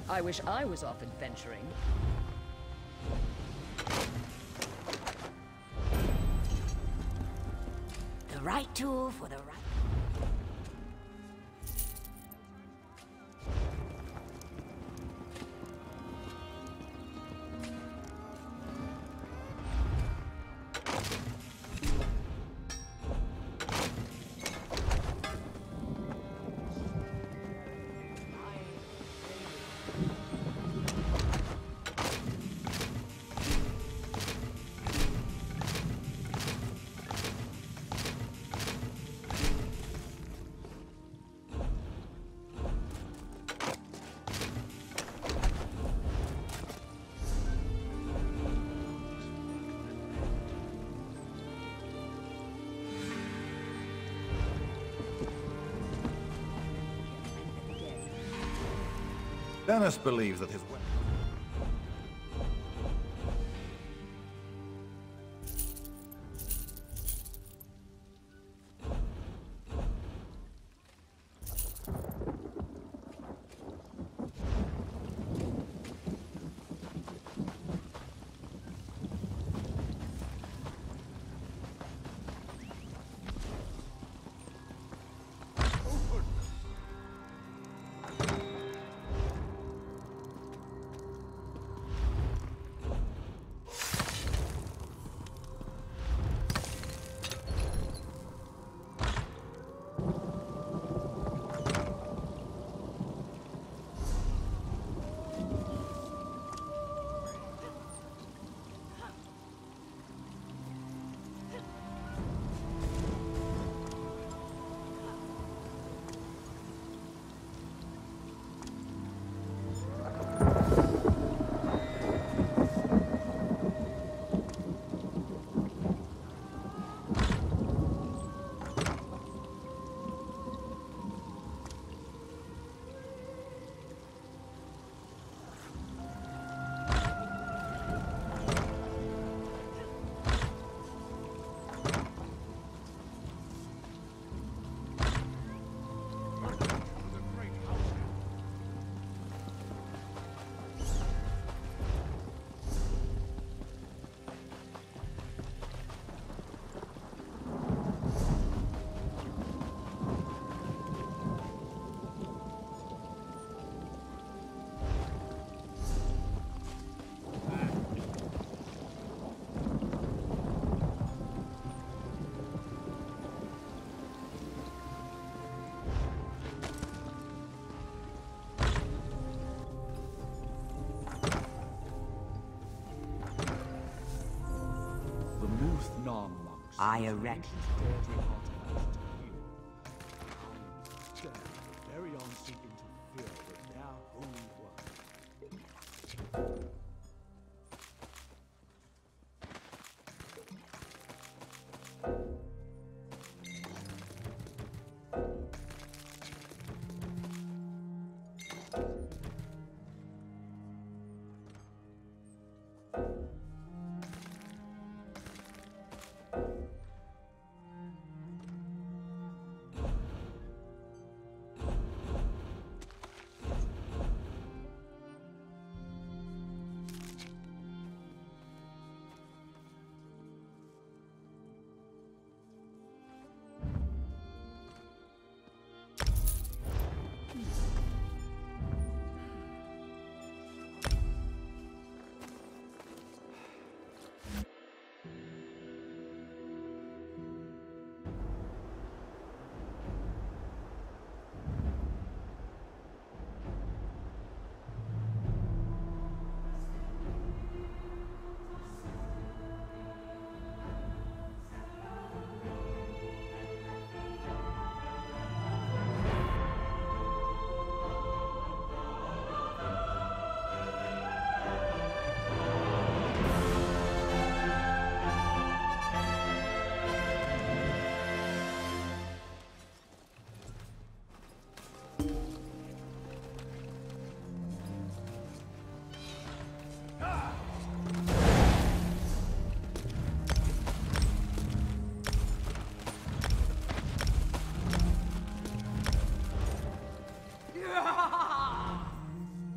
I wish I was off adventuring. The right tool for the right... Dennis believes that his weapon... I erect. Very on seek interfere with their holy work.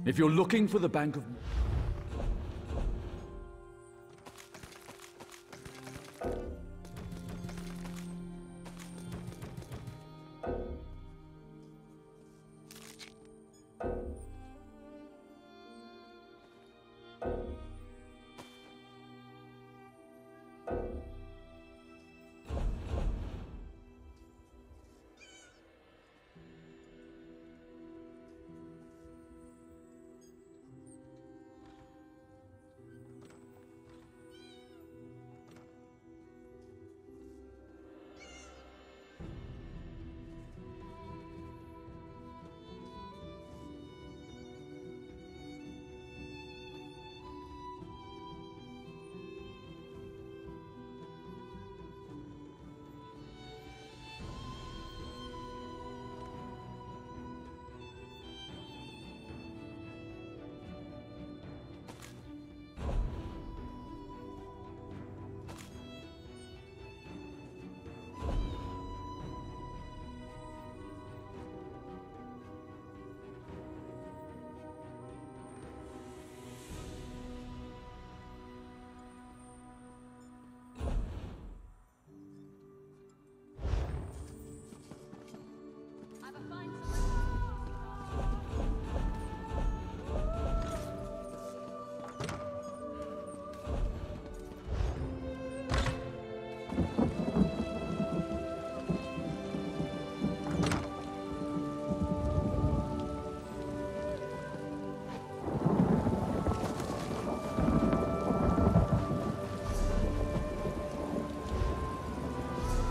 If you're looking for the Bank of...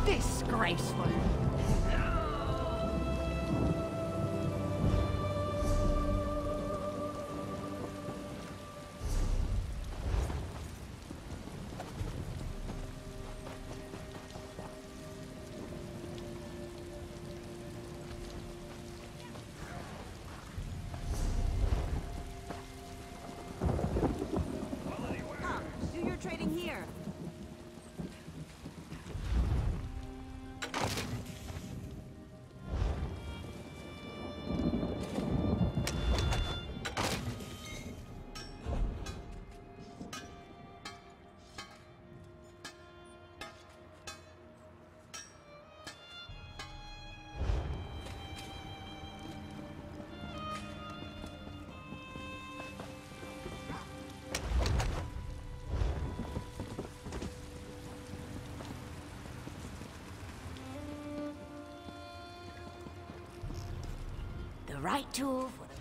Disgraceful. Do your trading here. The right tool for the...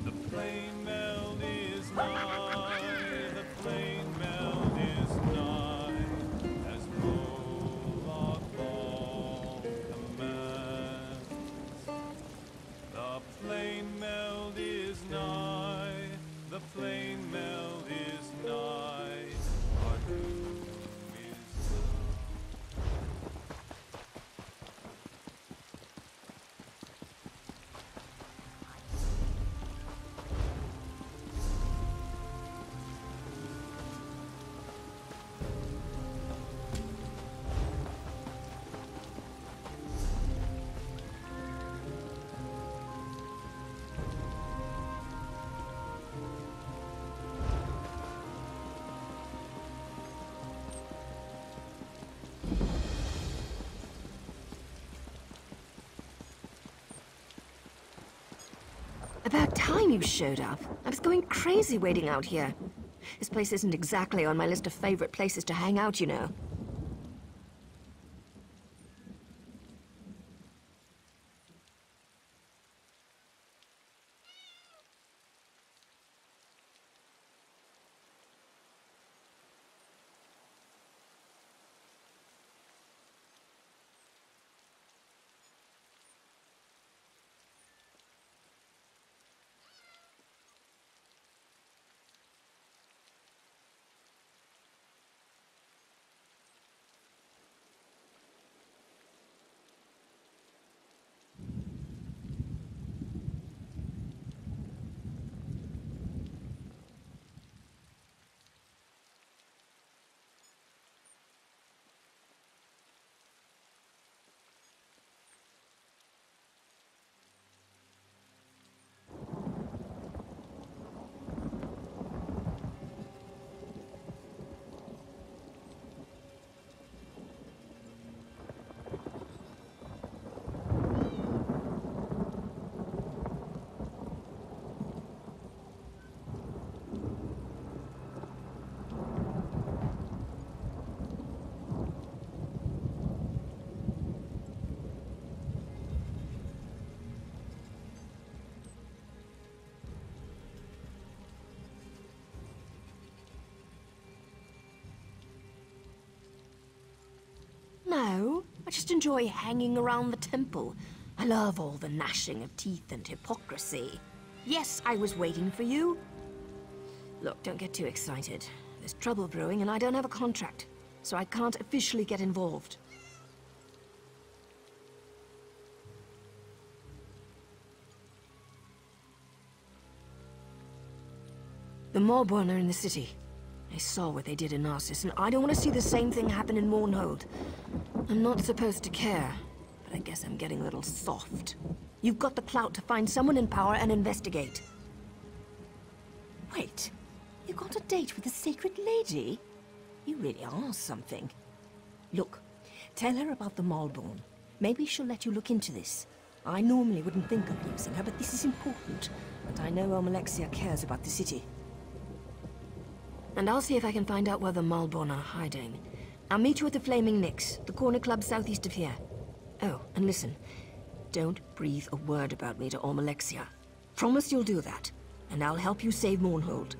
The flame meld is not About time you showed up. I was going crazy waiting out here. This place isn't exactly on my list of favorite places to hang out, you know. No, I just enjoy hanging around the temple. I love all the gnashing of teeth and hypocrisy. Yes, I was waiting for you. Look, don't get too excited. There's trouble brewing and I don't have a contract, so I can't officially get involved. The Malborn are in the city. I saw what they did in Narcissus, and I don't want to see the same thing happen in Mournhold. I'm not supposed to care, but I guess I'm getting a little soft. You've got the clout to find someone in power and investigate. Wait, you got a date with the Sacred Lady? You really are something. Look, tell her about the Malborn. Maybe she'll let you look into this. I normally wouldn't think of using her, but this is important. And I know Alexia cares about the city. And I'll see if I can find out where the Malborn are hiding. I'll meet you at the Flaming Nix, the corner club southeast of here. Oh, and listen. Don't breathe a word about me to Alexia. Promise you'll do that, and I'll help you save Mournhold.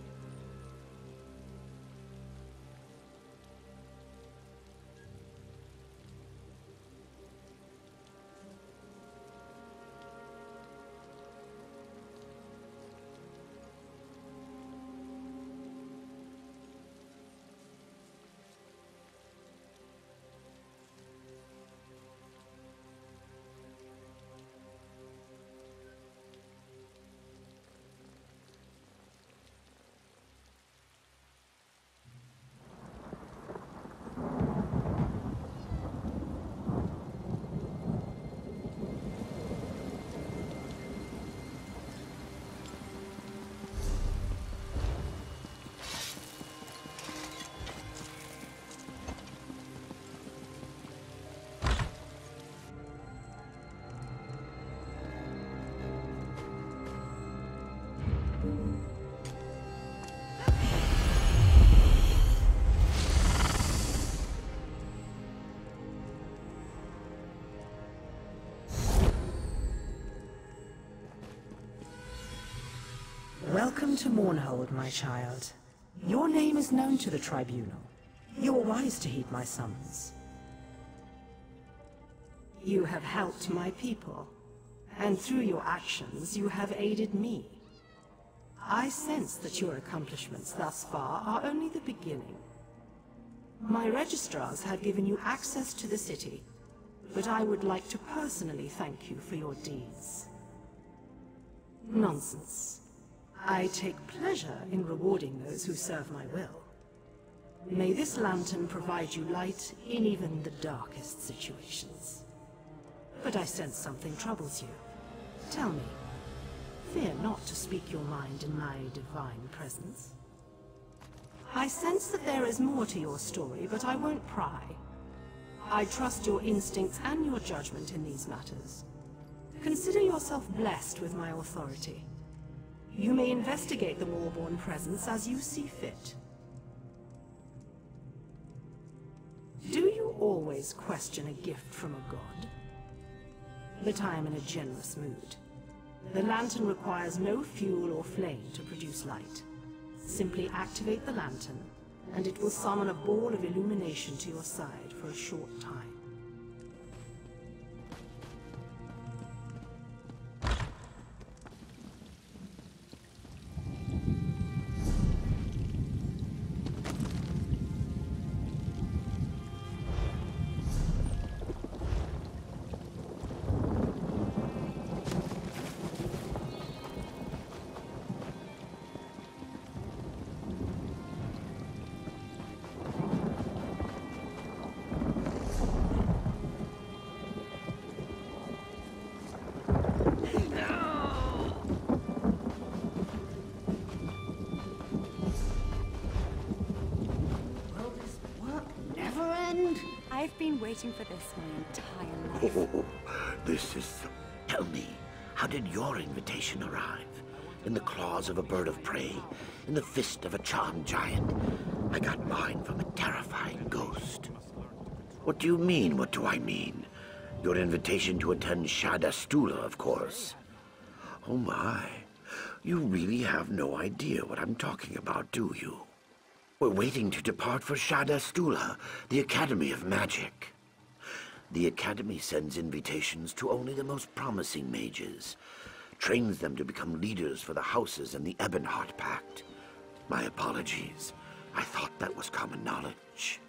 Welcome to Mournhold, my child. Your name is known to the Tribunal. You are wise to heed my summons. You have helped my people, and through your actions you have aided me. I sense that your accomplishments thus far are only the beginning. My registrars have given you access to the city, but I would like to personally thank you for your deeds. Nonsense. I take pleasure in rewarding those who serve my will. May this lantern provide you light in even the darkest situations. But I sense something troubles you. Tell me, fear not to speak your mind in my divine presence. I sense that there is more to your story, but I won't pry. I trust your instincts and your judgment in these matters. Consider yourself blessed with my authority. You may investigate the Warborn presence as you see fit. Do you always question a gift from a god? But I am in a generous mood. The lantern requires no fuel or flame to produce light. Simply activate the lantern, and it will summon a ball of illumination to your side for a short time. I've been waiting for this my entire life. Oh, this is... Tell me, how did your invitation arrive? In the claws of a bird of prey? In the fist of a charmed giant? I got mine from a terrifying ghost. What do you mean, what do I mean? Your invitation to attend Shadastula, of course. Oh my, you really have no idea what I'm talking about, do you? We're waiting to depart for Shadastula, the Academy of Magic. The Academy sends invitations to only the most promising mages, trains them to become leaders for the houses and the Ebonheart Pact. My apologies. I thought that was common knowledge.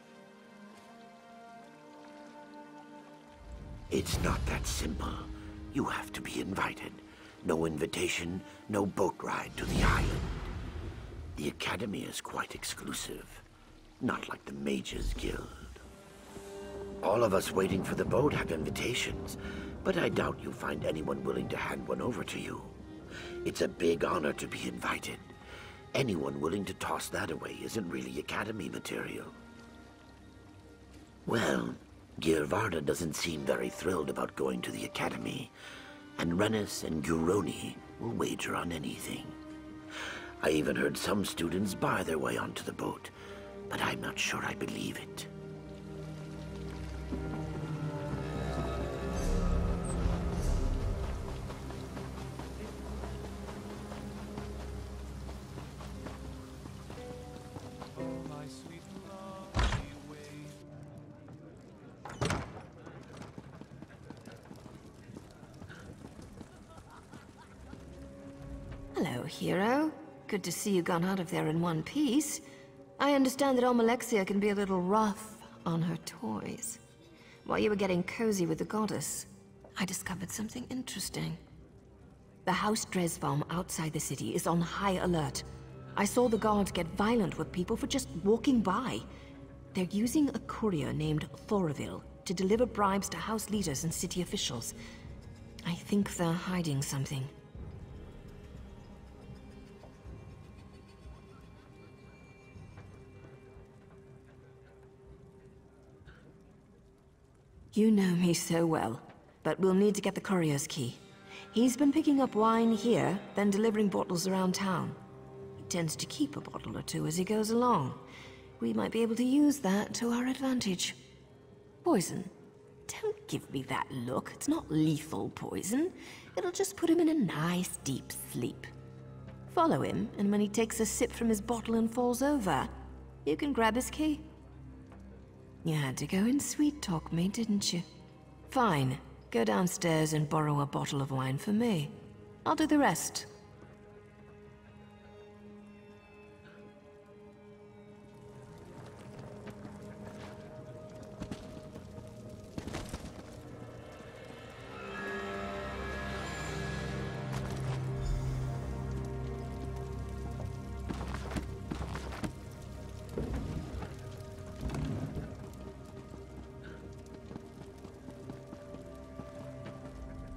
It's not that simple. You have to be invited. No invitation, no boat ride to the island. The Academy is quite exclusive, not like the Mages Guild. All of us waiting for the boat have invitations, but I doubt you'll find anyone willing to hand one over to you. It's a big honor to be invited. Anyone willing to toss that away isn't really Academy material. Well, Girvarda doesn't seem very thrilled about going to the Academy, and Rennis and Guroni will wager on anything. I even heard some students buy their way onto the boat, but I'm not sure I believe it. Hello, hero. Good to see you gone out of there in one piece. I understand that Almalexia can be a little rough on her toys. While you were getting cozy with the goddess, I discovered something interesting. The House Dresvalm outside the city is on high alert. I saw the guards get violent with people for just walking by. They're using a courier named Thoraville to deliver bribes to house leaders and city officials. I think they're hiding something. You know me so well, but we'll need to get the courier's key. He's been picking up wine here, then delivering bottles around town. He tends to keep a bottle or two as he goes along. We might be able to use that to our advantage. Poison. Don't give me that look. It's not lethal poison. It'll just put him in a nice deep sleep. Follow him, and when he takes a sip from his bottle and falls over, you can grab his key. You had to go and sweet-talk me, didn't you? Fine. Go downstairs and borrow a bottle of wine for me. I'll do the rest.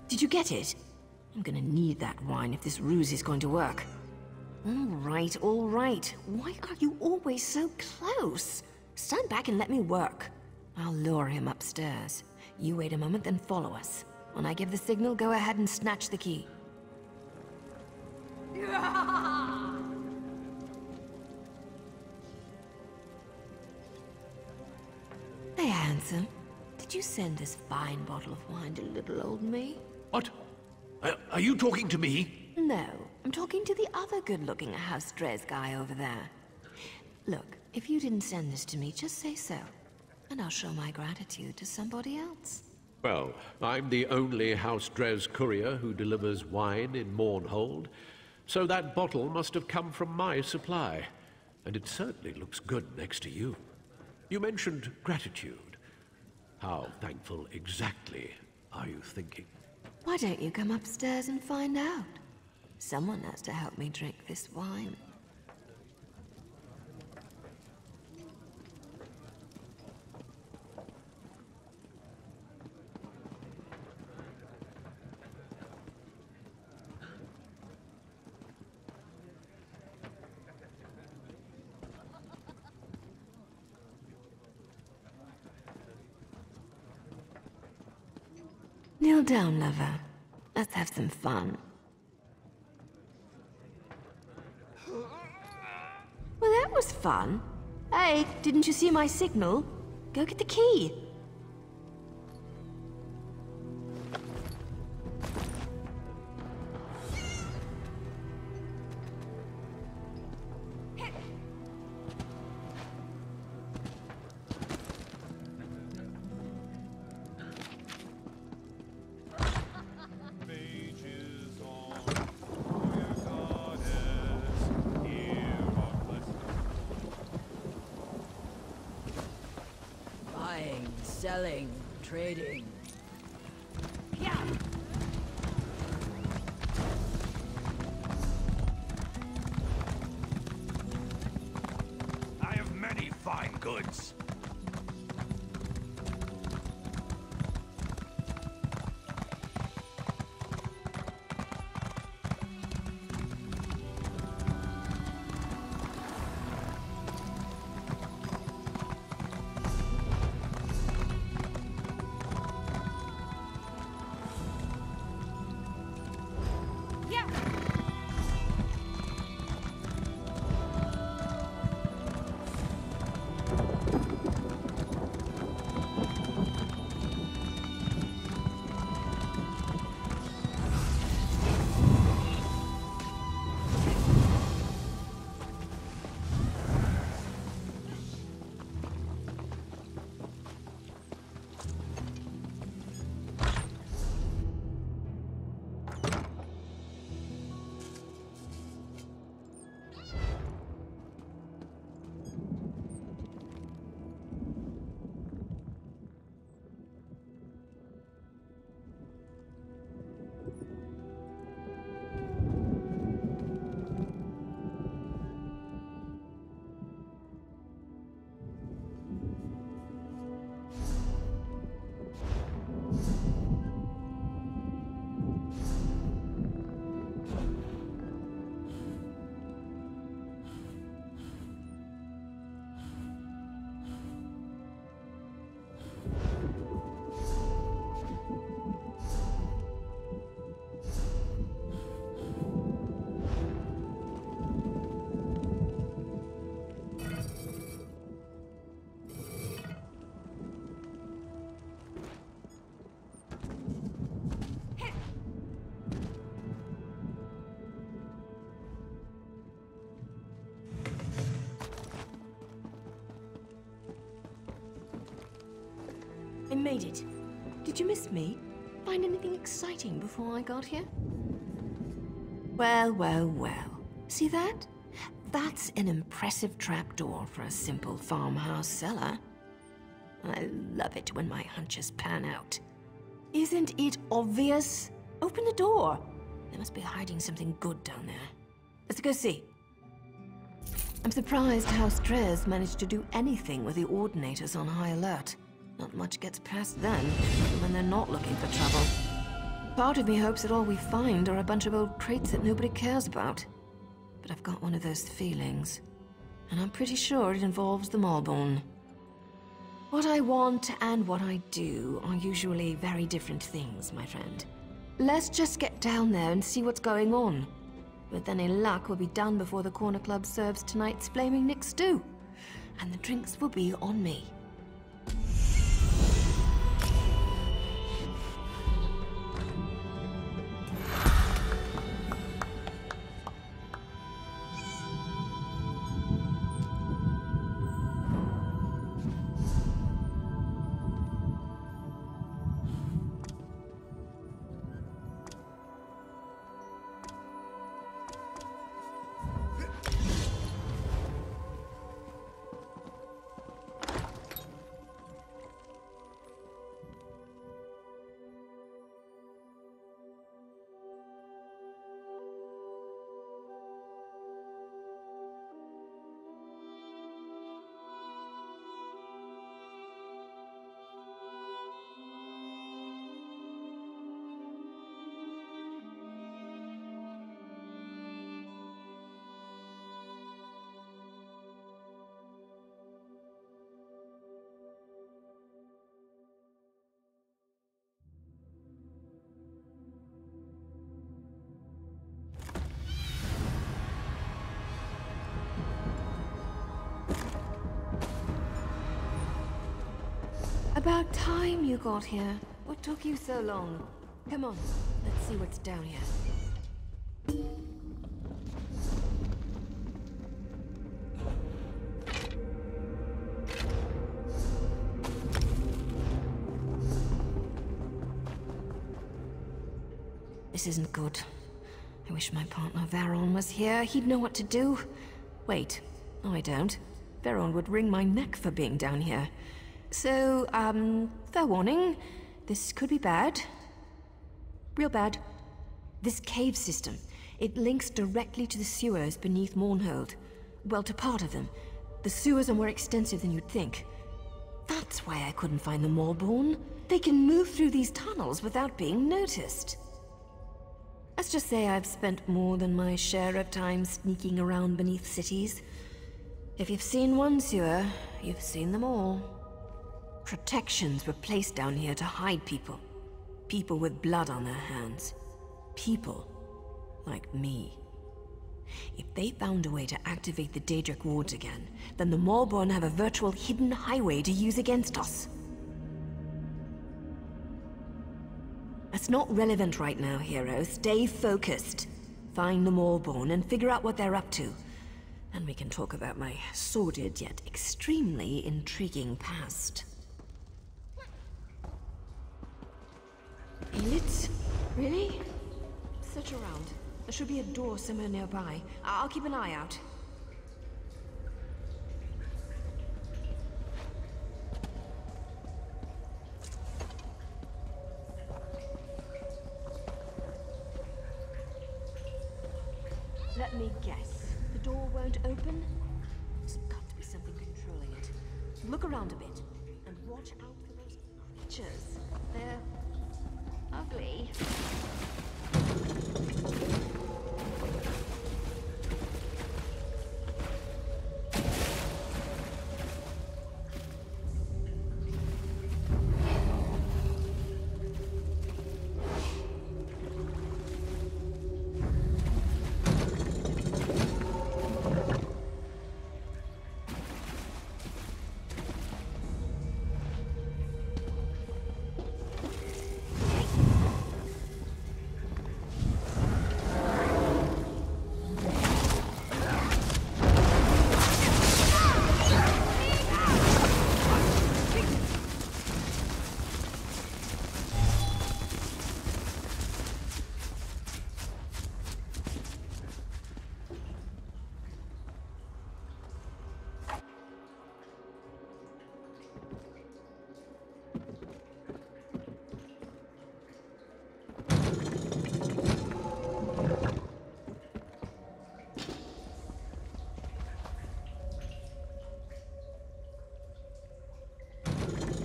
Did you get it? I'm gonna need that wine if this ruse is going to work. All right. Why are you always so close? Stand back and let me work. I'll lure him upstairs. You wait a moment, then follow us. When I give the signal, go ahead and snatch the key. Hey, handsome. Did you send this fine bottle of wine to little old me? What? Are you talking to me? No, I'm talking to the other good-looking House Drez guy over there. Look, if you didn't send this to me, just say so. And I'll show my gratitude to somebody else. Well, I'm the only House Drez courier who delivers wine in Mournhold, so that bottle must have come from my supply. And it certainly looks good next to you. You mentioned gratitude. How thankful exactly are you thinking? Why don't you come upstairs and find out? Someone has to help me drink this wine. Kneel down, lover. Let's have some fun. Well, that was fun. Hey, didn't you see my signal? Go get the key. Buying, selling, trading. I have many fine goods. I made it. Did you miss me? Find anything exciting before I got here? Well, well, well. See that? That's an impressive trapdoor for a simple farmhouse cellar. I love it when my hunches pan out. Isn't it obvious? Open the door. They must be hiding something good down there. Let's go see. I'm surprised House Drez managed to do anything with the Ordinators on high alert. Not much gets past them when they're not looking for trouble. Part of me hopes that all we find are a bunch of old crates that nobody cares about. But I've got one of those feelings. And I'm pretty sure it involves the Malborn. What I want and what I do are usually very different things, my friend. Let's just get down there and see what's going on. With any luck, we'll be done before the Corner Club serves tonight's flaming Nick stew. And the drinks will be on me. About time you got here. What took you so long? Come on, let's see what's down here. This isn't good. I wish my partner Varon was here. He'd know what to do. Wait. No, I don't. Varon would wring my neck for being down here. So, fair warning. This could be bad. Real bad. This cave system. It links directly to the sewers beneath Mournhold. Well, to part of them. The sewers are more extensive than you'd think. That's why I couldn't find the Maulborn. They can move through these tunnels without being noticed. Let's just say I've spent more than my share of time sneaking around beneath cities. If you've seen one sewer, you've seen them all. Protections were placed down here to hide people. People with blood on their hands. People like me. If they found a way to activate the Daedric wards again, then the Maulborn have a virtual hidden highway to use against us. That's not relevant right now, hero. Stay focused. Find the Maulborn and figure out what they're up to. And we can talk about my sordid yet extremely intriguing past. Lit? Really? Search around. There should be a door somewhere nearby. I'll keep an eye out. Let me guess. The door won't open? There's got to be something controlling it. Look around a bit, and watch out for those creatures. They're ugly.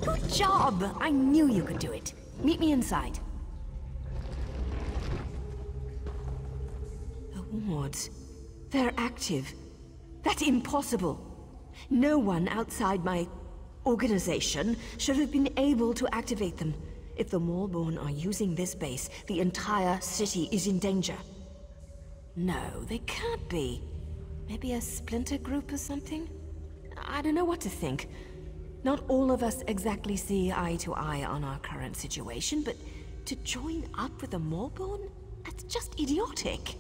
Good job! I knew you could do it. Meet me inside. The wards. They're active. That's impossible. No one outside my organization should have been able to activate them. If the Maulborn are using this base, the entire city is in danger. No, they can't be. Maybe a splinter group or something? I don't know what to think. Not all of us exactly see eye to eye on our current situation, but to join up with the Maulborn? That's just idiotic.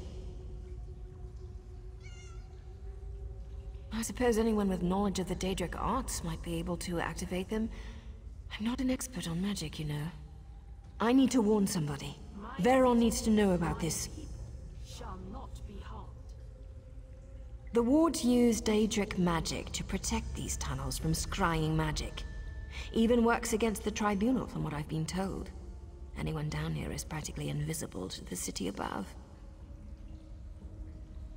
I suppose anyone with knowledge of the Daedric arts might be able to activate them. I'm not an expert on magic, you know. I need to warn somebody. Veron needs to know about this. Shall not be harmed. The wards use Daedric magic to protect these tunnels from scrying magic. Even works against the Tribunal, from what I've been told. Anyone down here is practically invisible to the city above.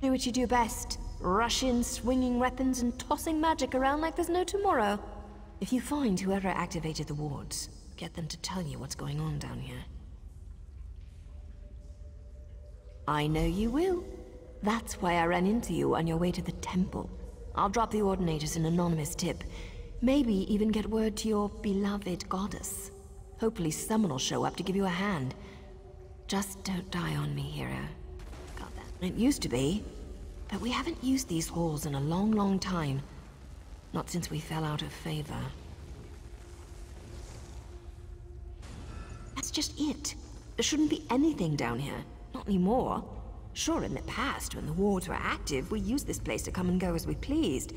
Do what you do best. Rush in, swinging weapons and tossing magic around like there's no tomorrow. If you find whoever activated the wards, get them to tell you what's going on down here. I know you will. That's why I ran into you on your way to the temple. I'll drop the Ordinators an anonymous tip. Maybe even get word to your beloved goddess. Hopefully someone will show up to give you a hand. Just don't die on me, hero. Got that. It used to be, but we haven't used these halls in a long, long time. Not since we fell out of favor. That's just it. There shouldn't be anything down here. Not anymore. Sure, in the past, when the wards were active, we used this place to come and go as we pleased.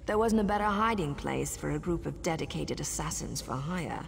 There wasn't a better hiding place for a group of dedicated assassins for hire.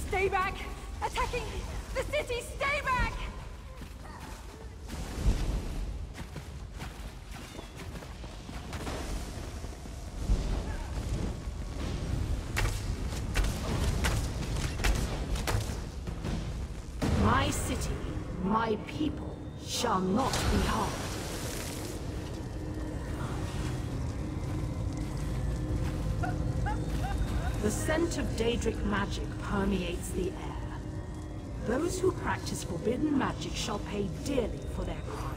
Stay back! Attacking the city! Stay back! My city, my people, shall not be harmed. The scent of Daedric magic permeates the air. Those who practice forbidden magic shall pay dearly for their crime.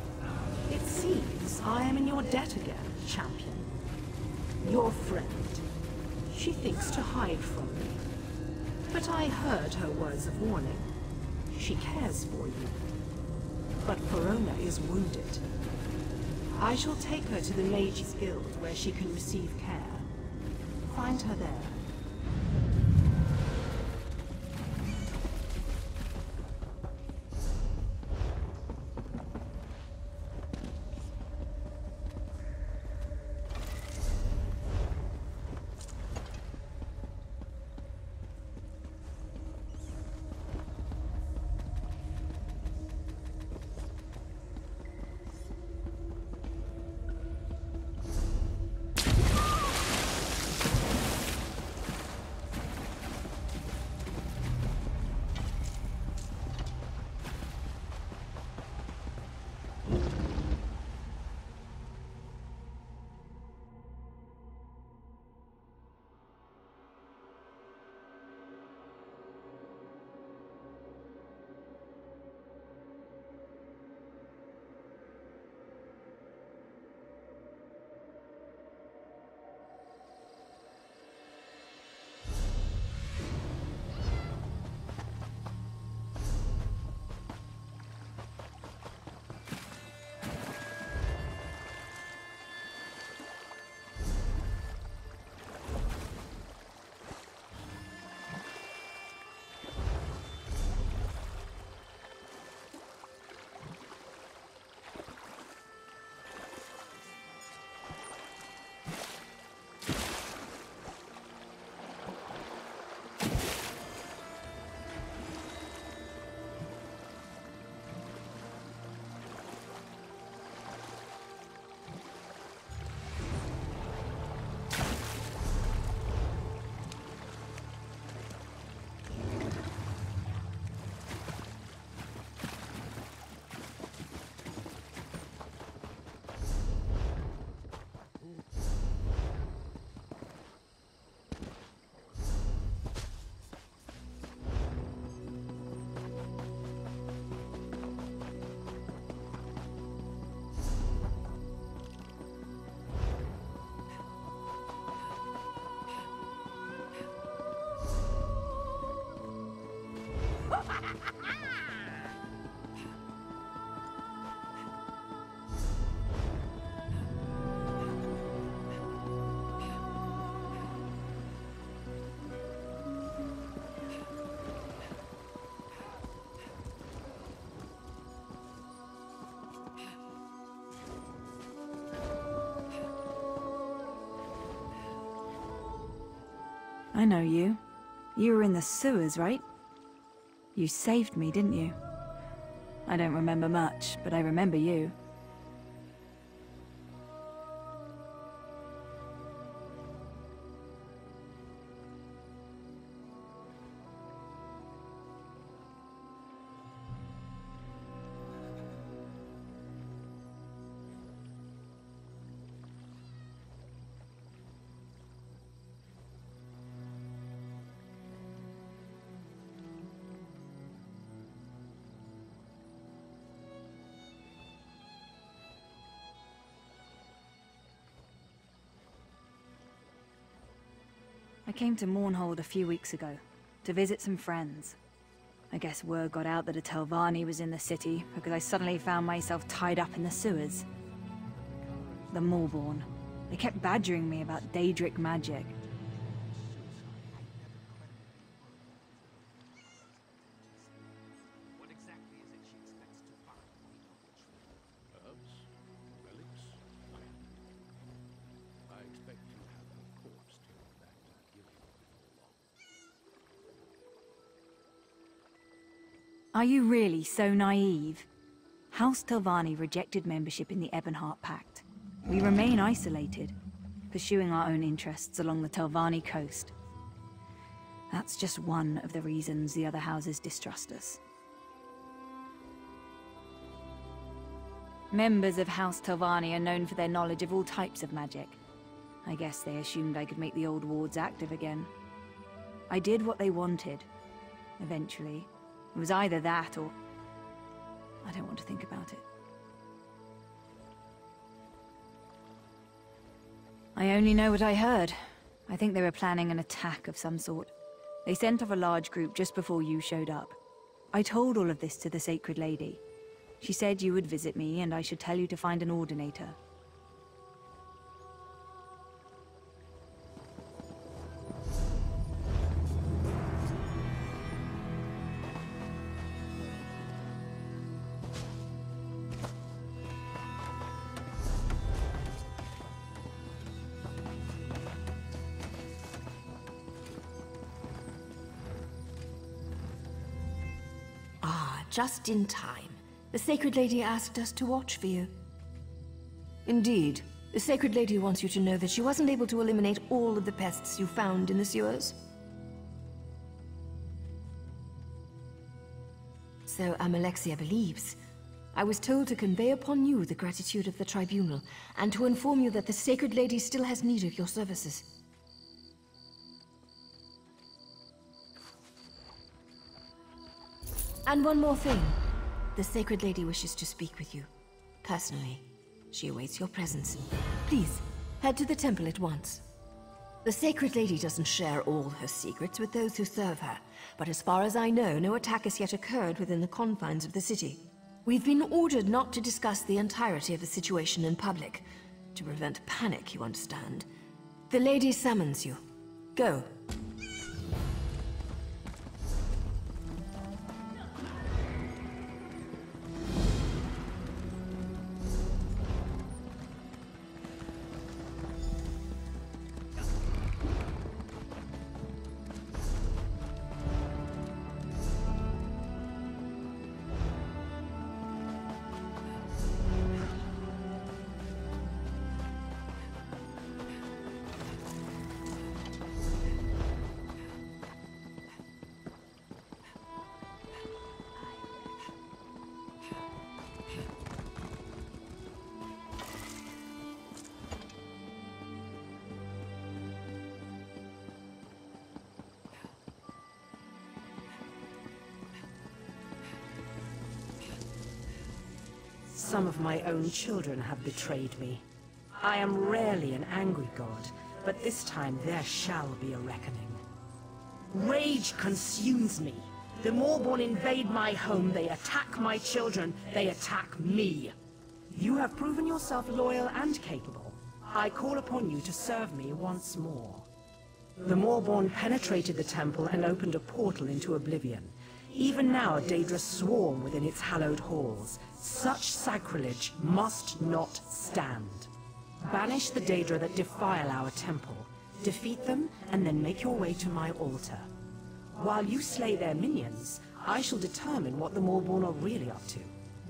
It seems I am in your debt again, champion. Your friend. She thinks to hide from me. But I heard her words of warning. She cares for you. But Verona is wounded. I shall take her to the Mages Guild where she can receive care. Find her there. I know you. You were in the sewers, right? You saved me, didn't you? I don't remember much, but I remember you. I came to Mournhold a few weeks ago, to visit some friends. I guess word got out that a Telvanni was in the city, because I suddenly found myself tied up in the sewers. The Moorborn. They kept badgering me about Daedric magic. What exactly is it she expects to find when we know the truth? Herbs? Relics? I expect you have a corpse to go back to Gilead before long. Are you really so naive? House Telvanni rejected membership in the Ebonheart Pact. We remain isolated, pursuing our own interests along the Telvanni coast. That's just one of the reasons the other houses distrust us. Members of House Telvanni are known for their knowledge of all types of magic. I guess they assumed I could make the old wards active again. I did what they wanted. Eventually. It was either that or... I don't want to think about it. I only know what I heard. I think they were planning an attack of some sort. They sent off a large group just before you showed up. I told all of this to the Sacred Lady. She said you would visit me and I should tell you to find an Ordinator. Just in time. The Sacred Lady asked us to watch for you. Indeed, the Sacred Lady wants you to know that she wasn't able to eliminate all of the pests you found in the sewers. So Amalexia believes. I was told to convey upon you the gratitude of the Tribunal, and to inform you that the Sacred Lady still has need of your services. And one more thing. The Sacred Lady wishes to speak with you. Personally. She awaits your presence. Please, head to the temple at once. The Sacred Lady doesn't share all her secrets with those who serve her, but as far as I know, no attack has yet occurred within the confines of the city. We've been ordered not to discuss the entirety of the situation in public. To prevent panic, you understand. The Lady summons you. Go. Some of my own children have betrayed me. I am rarely an angry god, but this time there shall be a reckoning. Rage consumes me. The Moorborn invade my home, they attack my children, they attack me. You have proven yourself loyal and capable. I call upon you to serve me once more. The Moorborn penetrated the temple and opened a portal into oblivion. Even now, Daedra swarm within its hallowed halls. Such sacrilege must not stand. Banish the Daedra that defile our temple. Defeat them, and then make your way to my altar. While you slay their minions, I shall determine what the Maulborn are really up to.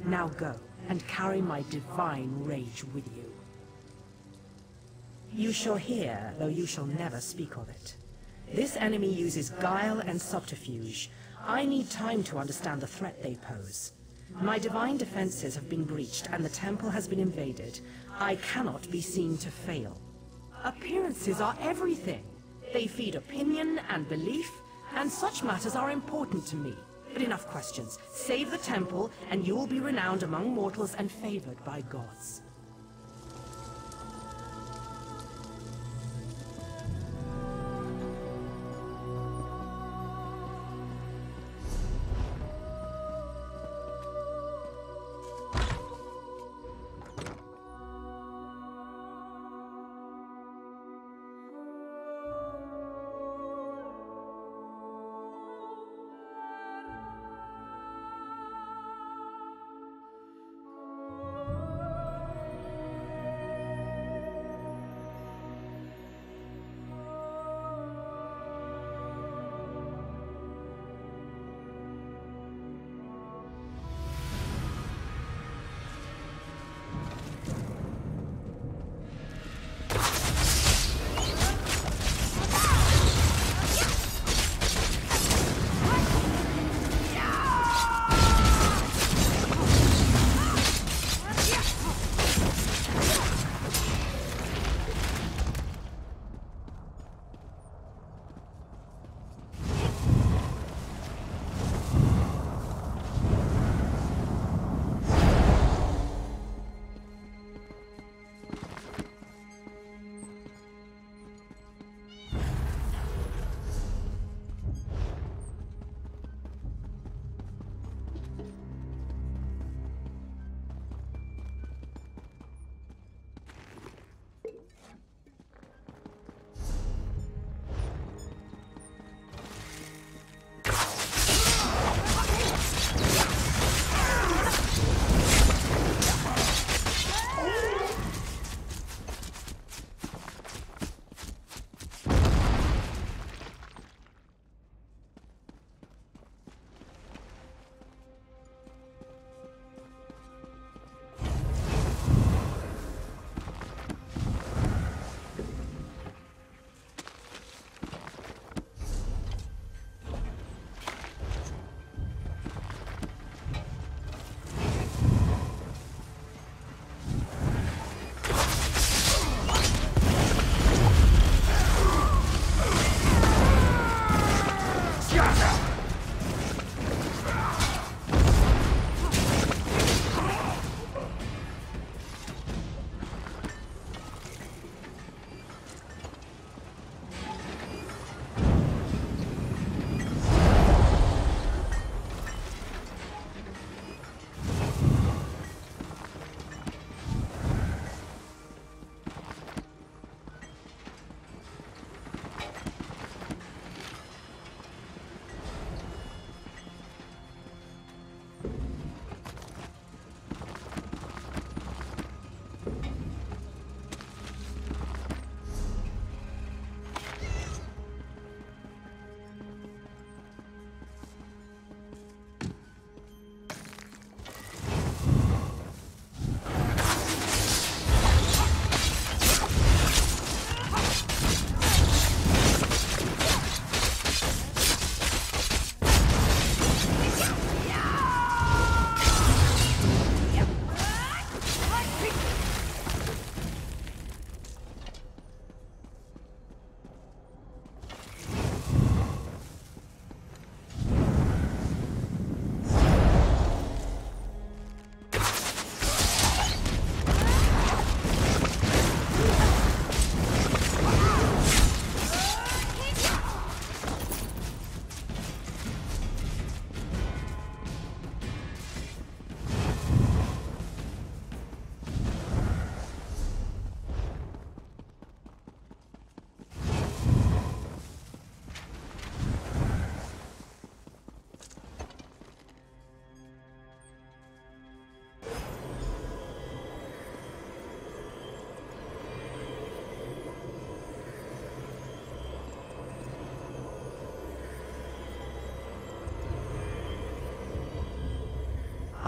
Now go, and carry my divine rage with you. You shall hear, though you shall never speak of it. This enemy uses guile and subterfuge. I need time to understand the threat they pose. My divine defenses have been breached, and the temple has been invaded. I cannot be seen to fail. Appearances are everything. They feed opinion and belief, and such matters are important to me. But enough questions. Save the temple, and you will be renowned among mortals and favored by gods.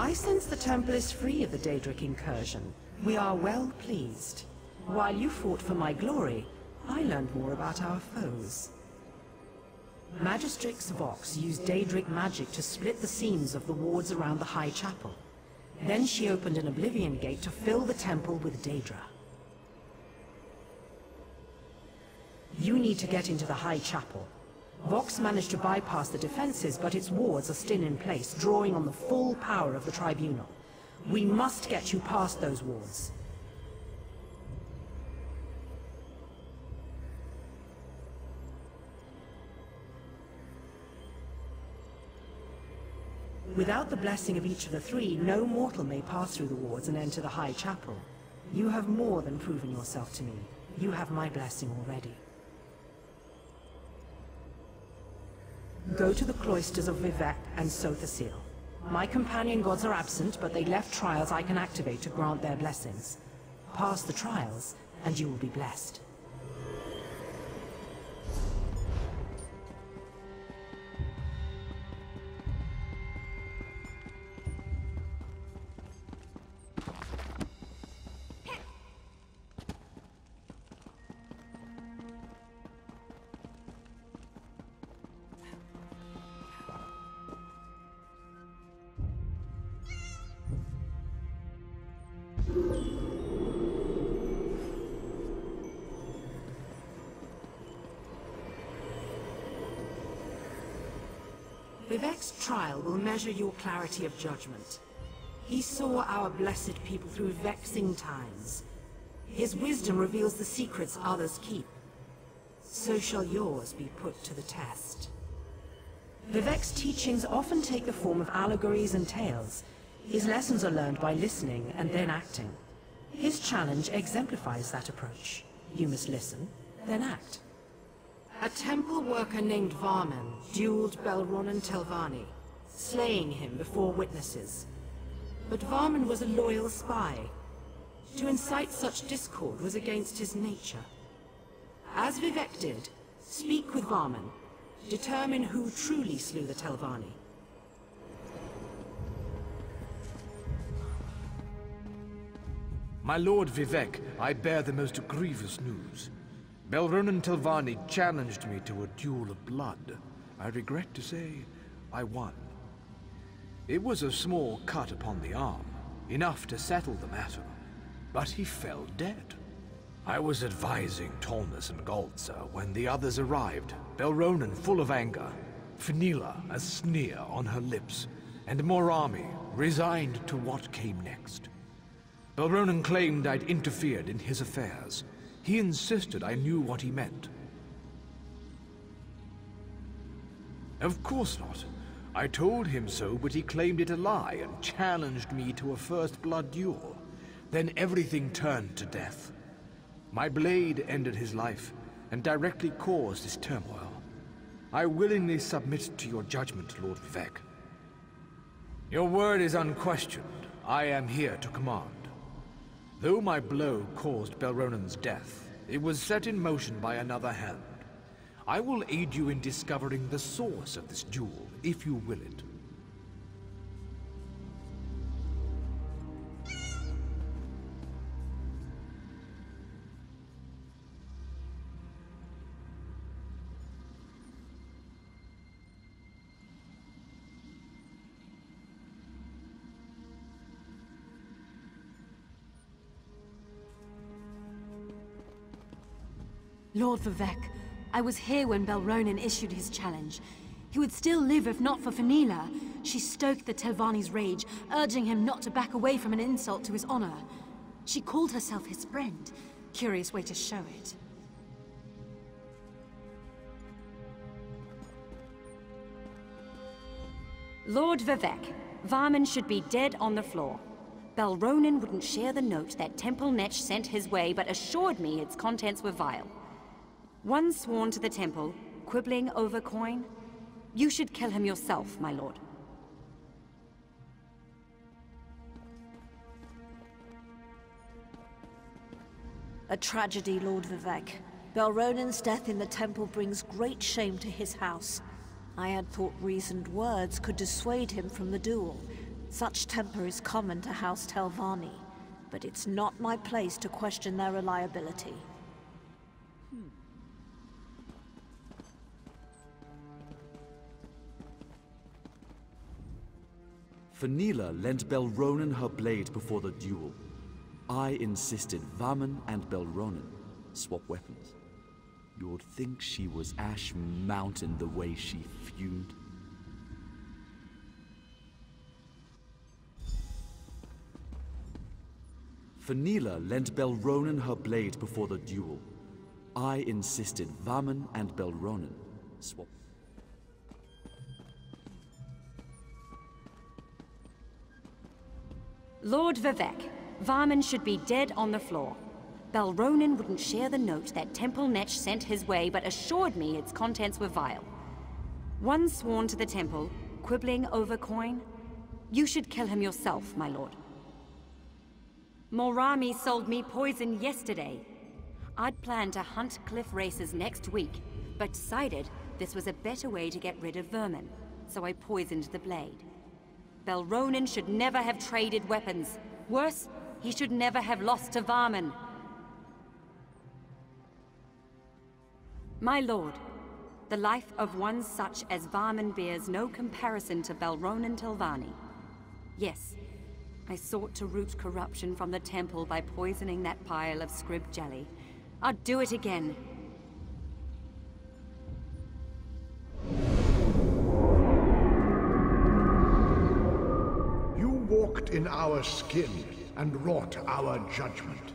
I sense the temple is free of the Daedric incursion. We are well pleased. While you fought for my glory, I learned more about our foes. Magistrix Vox used Daedric magic to split the seams of the wards around the High Chapel. Then she opened an Oblivion Gate to fill the temple with Daedra. You need to get into the High Chapel. Vox managed to bypass the defenses, but its wards are still in place, drawing on the full power of the Tribunal. We must get you past those wards. Without the blessing of each of the three, no mortal may pass through the wards and enter the High Chapel. You have more than proven yourself to me. You have my blessing already. Go to the cloisters of Vivec and Sothasil. My companion gods are absent, but they left trials I can activate to grant their blessings. Pass the trials, and you will be blessed. Vivec's trial will measure your clarity of judgment. He saw our blessed people through vexing times. His wisdom reveals the secrets others keep. So shall yours be put to the test. Vivec's teachings often take the form of allegories and tales. His lessons are learned by listening and then acting. His challenge exemplifies that approach. You must listen, then act. A temple worker named Varman dueled Belronan Telvanni, slaying him before witnesses. But Varman was a loyal spy. To incite such discord was against his nature. As Vivec did, speak with Varman. Determine who truly slew the Telvanni. My lord Vivec, I bear the most grievous news. Belronan Telvanni challenged me to a duel of blood. I regret to say, I won. It was a small cut upon the arm, enough to settle the matter, but he fell dead. I was advising Tolnus and Galtza when the others arrived, Belronan full of anger, Fenila a sneer on her lips, and Morami resigned to what came next. Belronan claimed I'd interfered in his affairs. He insisted I knew what he meant. Of course not. I told him so, but he claimed it a lie and challenged me to a first blood duel. Then everything turned to death. My blade ended his life and directly caused his turmoil. I willingly submit to your judgment, Lord Vivec. Your word is unquestioned. I am here to command. Though my blow caused Belronan's death, it was set in motion by another hand. I will aid you in discovering the source of this duel, if you will it. Lord Vivec, I was here when Belronan issued his challenge. He would still live if not for Fenila. She stoked the Telvanni's rage, urging him not to back away from an insult to his honor. She called herself his friend. Curious way to show it. Lord Vivec, Varman should be dead on the floor. Belronan wouldn't share the note that Temple Netch sent his way, but assured me its contents were vile. One sworn to the temple, quibbling over coin. You should kill him yourself, my lord. A tragedy, Lord Vivec. Belronan's death in the temple brings great shame to his house. I had thought reasoned words could dissuade him from the duel. Such temper is common to House Telvanni, but it's not my place to question their reliability. Fenila lent Belronen her blade before the duel. I insisted Vaman and Belronen swap weapons. You'd think she was Ash Mountain the way she fumed. Fenila lent Belronen her blade before the duel. I insisted Vaman and Belronen swap. Lord Vivek, Varman should be dead on the floor. Belronen wouldn't share the note that Temple Netch sent his way, but assured me its contents were vile. One sworn to the temple, quibbling over coin. You should kill him yourself, my lord. Morami sold me poison yesterday. I'd planned to hunt cliff racers next week, but decided this was a better way to get rid of vermin, so I poisoned the blade. Belronen should never have traded weapons. Worse, he should never have lost to Varman. My lord, the life of one such as Varman bears no comparison to Belronen Telvanni. Yes, I sought to root corruption from the temple by poisoning that pile of scrib jelly. I'd do it again. You walked in our skin and wrought our judgment.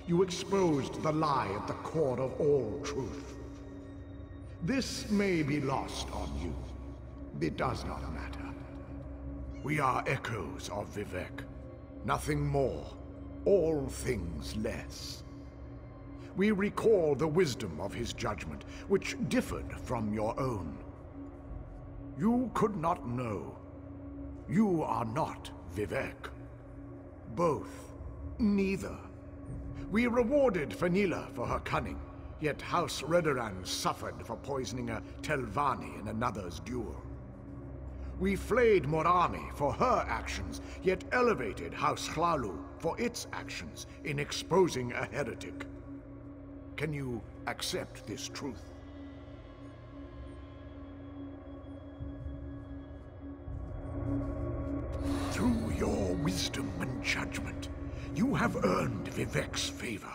You exposed the lie at the core of all truth. This may be lost on you. It does not matter. We are echoes of Vivek. Nothing more, all things less. We recall the wisdom of his judgment, which differed from your own. You could not know. You are not Vivek. Both. Neither. We rewarded Fenila for her cunning, yet House Redoran suffered for poisoning a Telvanni in another's duel. We flayed Morami for her actions, yet elevated House Hlalu for its actions in exposing a heretic. Can you accept this truth? Through your wisdom and judgment, you have earned Vivek's favor.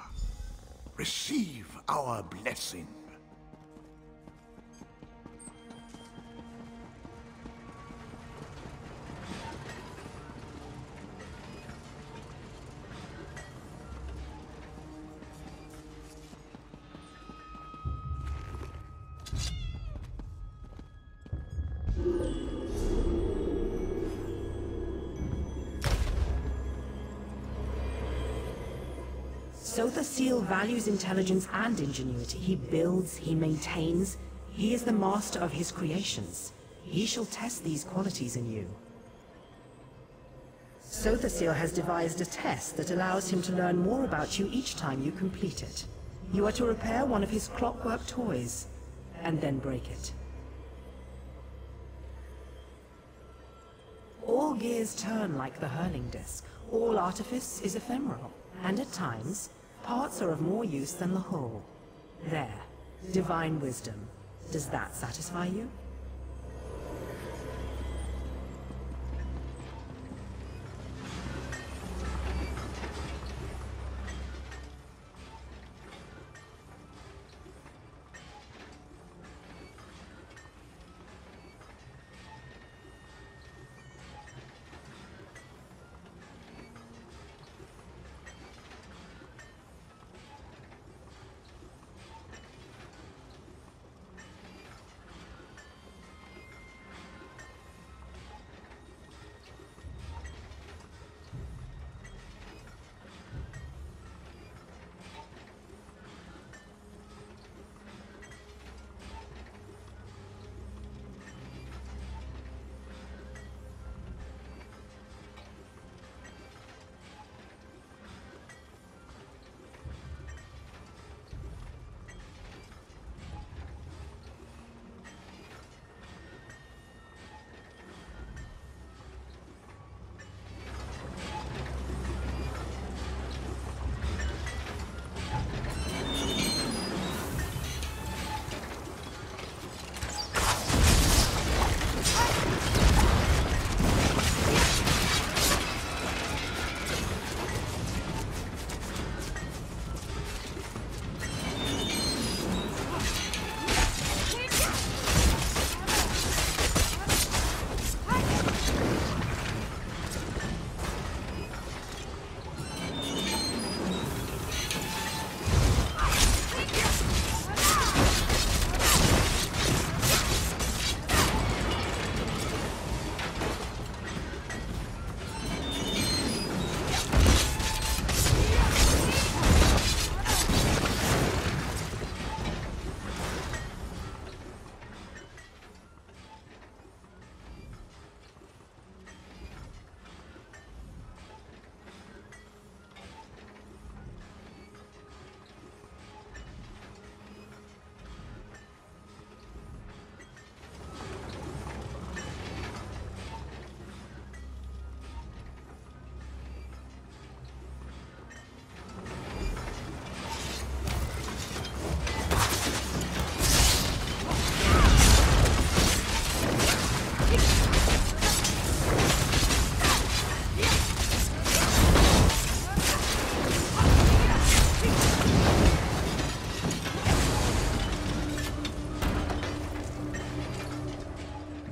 Receive our blessing. So the Seal values intelligence and ingenuity. He builds, he maintains. He is the master of his creations. He shall test these qualities in you. So the Seal has devised a test that allows him to learn more about you each time you complete it. You are to repair one of his clockwork toys, and then break it. All gears turn like the hurling disc. All artifice is ephemeral, and at times, parts are of more use than the whole. There. Divine wisdom. Does that satisfy you?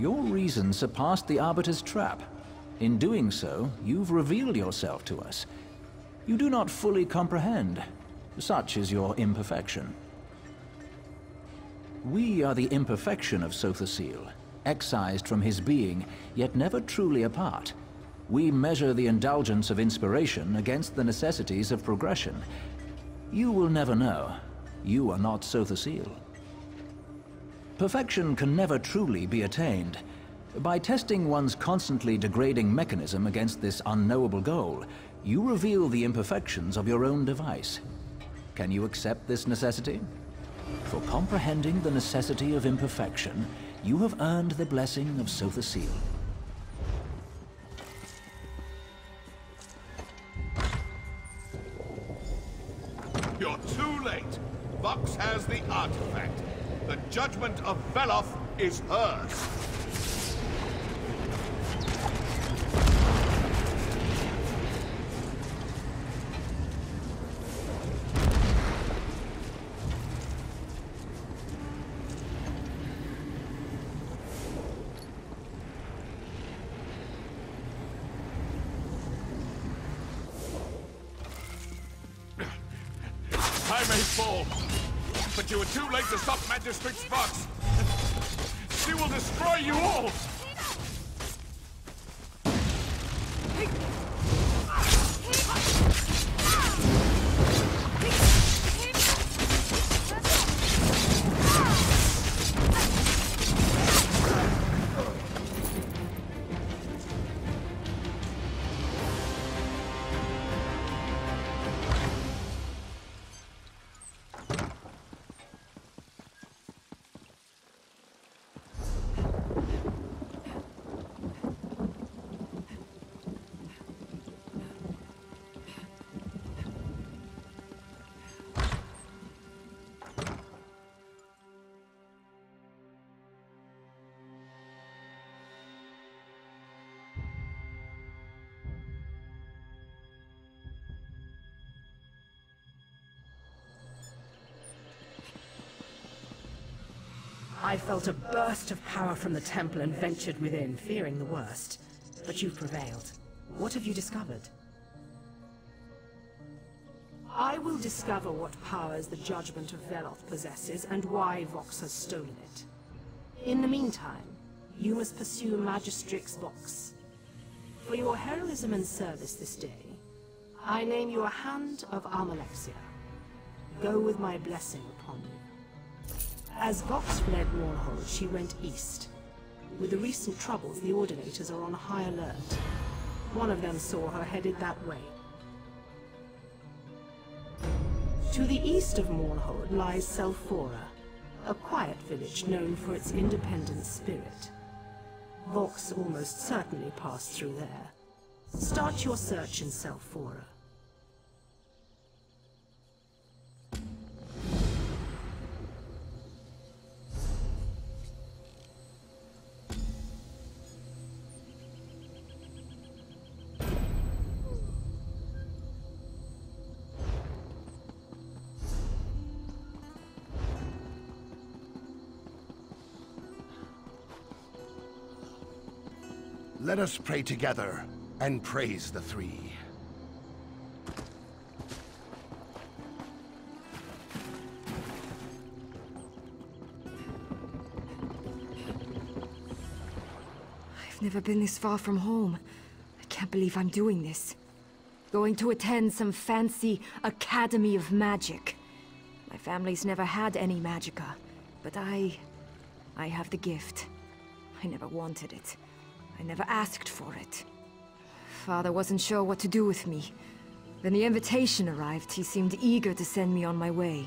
Your reason surpassed the Arbiter's trap. In doing so, you've revealed yourself to us. You do not fully comprehend. Such is your imperfection. We are the imperfection of Sothasil, excised from his being, yet never truly apart. We measure the indulgence of inspiration against the necessities of progression. You will never know. You are not Sothasil. Perfection can never truly be attained. By testing one's constantly degrading mechanism against this unknowable goal, you reveal the imperfections of your own device. Can you accept this necessity? For comprehending the necessity of imperfection, you have earned the blessing of Sothasil. You're too late. Vox has the artifact. The judgment of Veloth is hers. I may fall, but you were too late to stop Magistrate's Vox. She will destroy you all! I felt a burst of power from the temple and ventured within, fearing the worst. But you've prevailed. What have you discovered? I will discover what powers the judgment of Veloth possesses and why Vox has stolen it. In the meantime, you must pursue Magistrix Vox. For your heroism and service this day, I name you a Hand of Almalexia. Go with my blessing upon you. As Vox fled Mournhold, she went east. With the recent troubles, the Ordinators are on high alert. One of them saw her headed that way. To the east of Mournhold lies Selphora, a quiet village known for its independent spirit. Vox almost certainly passed through there. Start your search in Selphora. Let us pray together and praise the three. I've never been this far from home. I can't believe I'm doing this. Going to attend some fancy Academy of Magic. My family's never had any magicka, but I have the gift. I never wanted it. I never asked for it. Father wasn't sure what to do with me. When the invitation arrived, he seemed eager to send me on my way.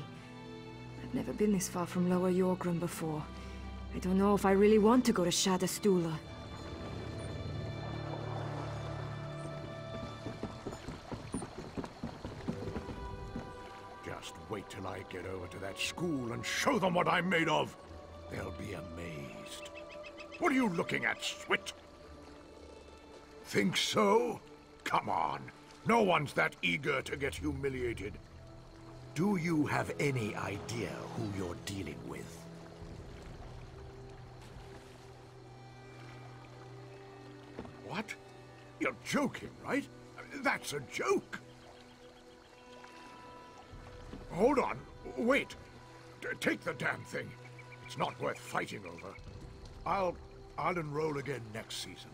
I've never been this far from Lower Yorgrim before. I don't know if I really want to go to Shadastula. Just wait till I get over to that school and show them what I'm made of. They'll be amazed. What are you looking at, Swit? Think so? Come on. No one's that eager to get humiliated. Do you have any idea who you're dealing with? What? You're joking, right? That's a joke. Hold on. Wait. Take the damn thing. It's not worth fighting over. I'll enroll again next season.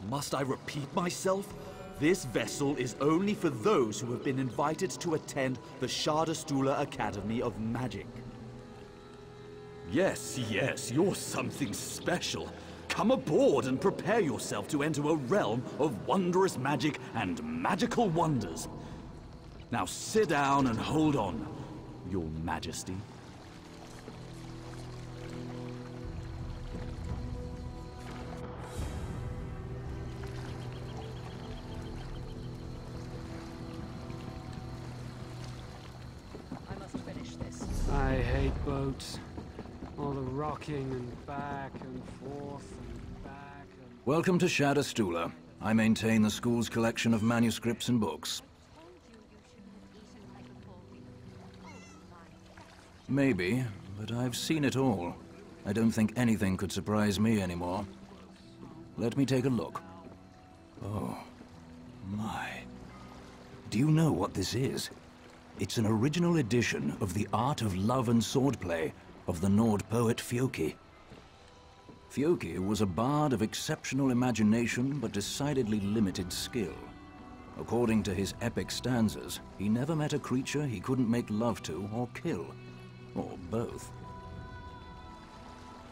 Must I repeat myself? This vessel is only for those who have been invited to attend the Shadastula Academy of Magic. Yes, yes, you're something special. Come aboard and prepare yourself to enter a realm of wondrous magic and magical wonders. Now sit down and hold on, Your Majesty. I hate boats. All the rocking and back and forth and back and... Welcome to Shadastula. I maintain the school's collection of manuscripts and books. Maybe, but I've seen it all. I don't think anything could surprise me anymore. Let me take a look. Oh, my. Do you know what this is? It's an original edition of the Art of Love and Swordplay of the Nord poet Fjoki. Fjoki was a bard of exceptional imagination but decidedly limited skill. According to his epic stanzas, he never met a creature he couldn't make love to or kill. Or both.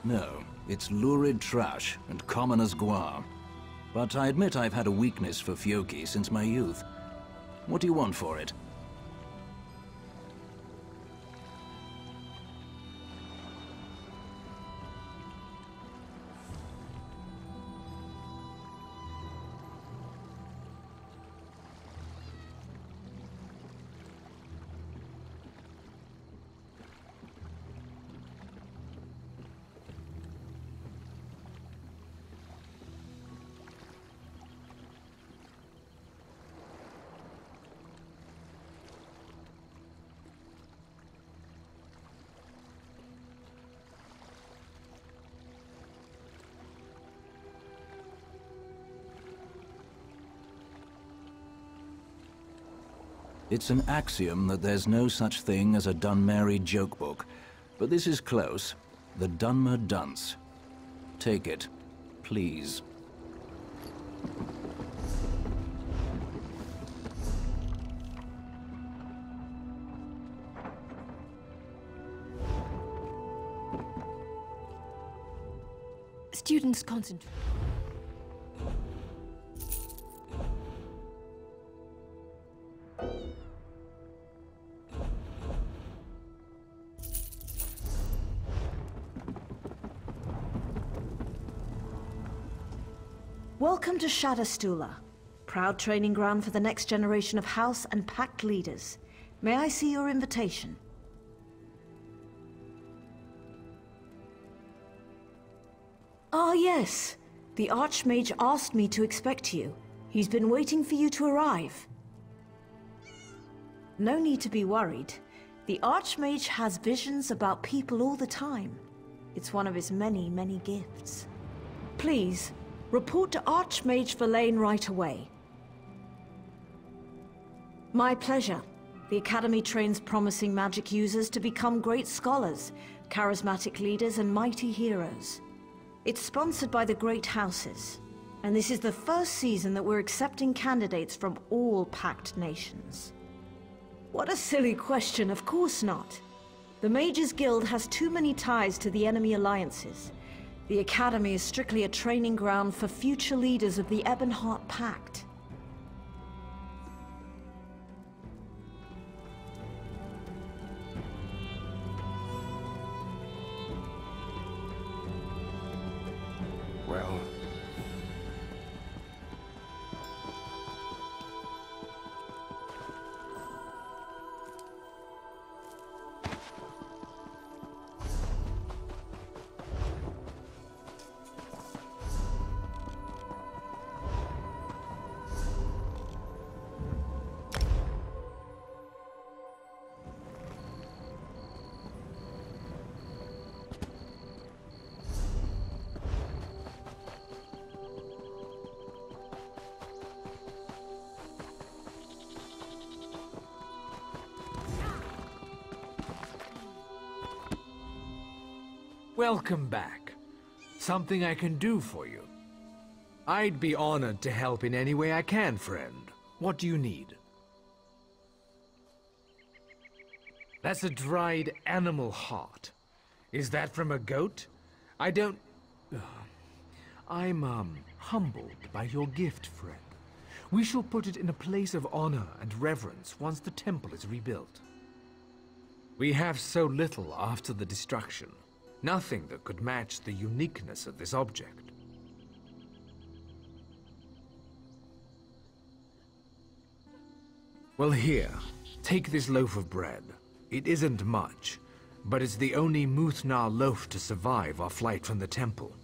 No, it's lurid trash and common as guar. But I admit I've had a weakness for Fjoki since my youth. What do you want for it? It's an axiom that there's no such thing as a Dunmeri joke book, but this is close. The Dunmer Dunce. Take it, please. Students concentrate. Welcome to Shadastula, proud training ground for the next generation of House and Pact leaders. May I see your invitation? Ah, yes. The Archmage asked me to expect you. He's been waiting for you to arrive. No need to be worried. The Archmage has visions about people all the time. It's one of his many, many gifts. Please, report to Archmage Verlaine right away. My pleasure. The Academy trains promising magic users to become great scholars, charismatic leaders, and mighty heroes. It's sponsored by the Great Houses, and this is the first season that we're accepting candidates from all Pact nations. What a silly question, of course not. The Mages Guild has too many ties to the enemy alliances. The Academy is strictly a training ground for future leaders of the Ebonheart Pact. Well... Welcome back. Something I can do for you? I'd be honored to help in any way I can, friend. What do you need? That's a dried animal heart. Is that from a goat? I don't... I'm, humbled by your gift, friend. We shall put it in a place of honor and reverence once the temple is rebuilt. We have so little after the destruction. Nothing that could match the uniqueness of this object. Well, here, take this loaf of bread. It isn't much, but it's the only Muthnar loaf to survive our flight from the temple.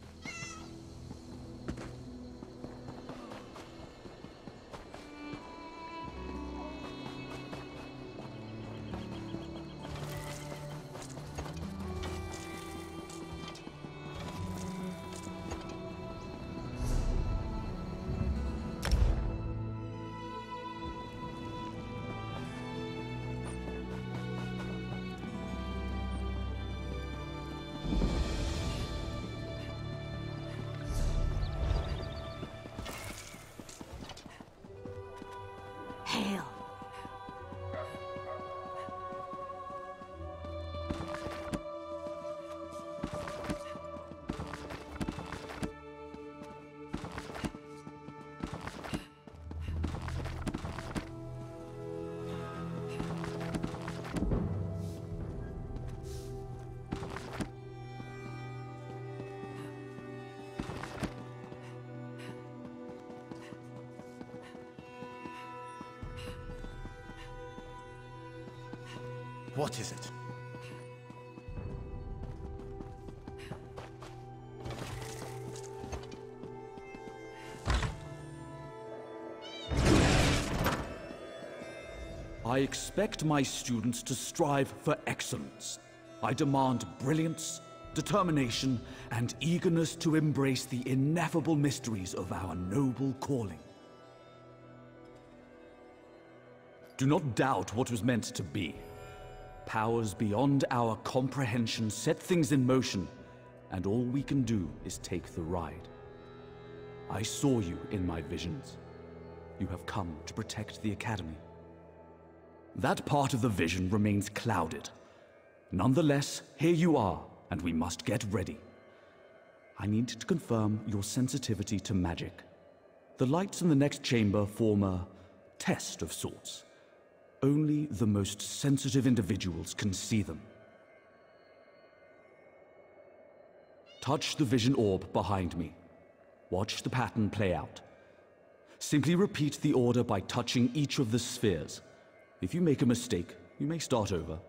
Hail. What is it? I expect my students to strive for excellence. I demand brilliance, determination, and eagerness to embrace the ineffable mysteries of our noble calling. Do not doubt what was meant to be. Powers beyond our comprehension set things in motion, and all we can do is take the ride. I saw you in my visions. You have come to protect the Academy. That part of the vision remains clouded. Nonetheless, here you are, and we must get ready. I need to confirm your sensitivity to magic. The lights in the next chamber form a test of sorts. Only the most sensitive individuals can see them. Touch the vision orb behind me. Watch the pattern play out. Simply repeat the order by touching each of the spheres. If you make a mistake, you may start over.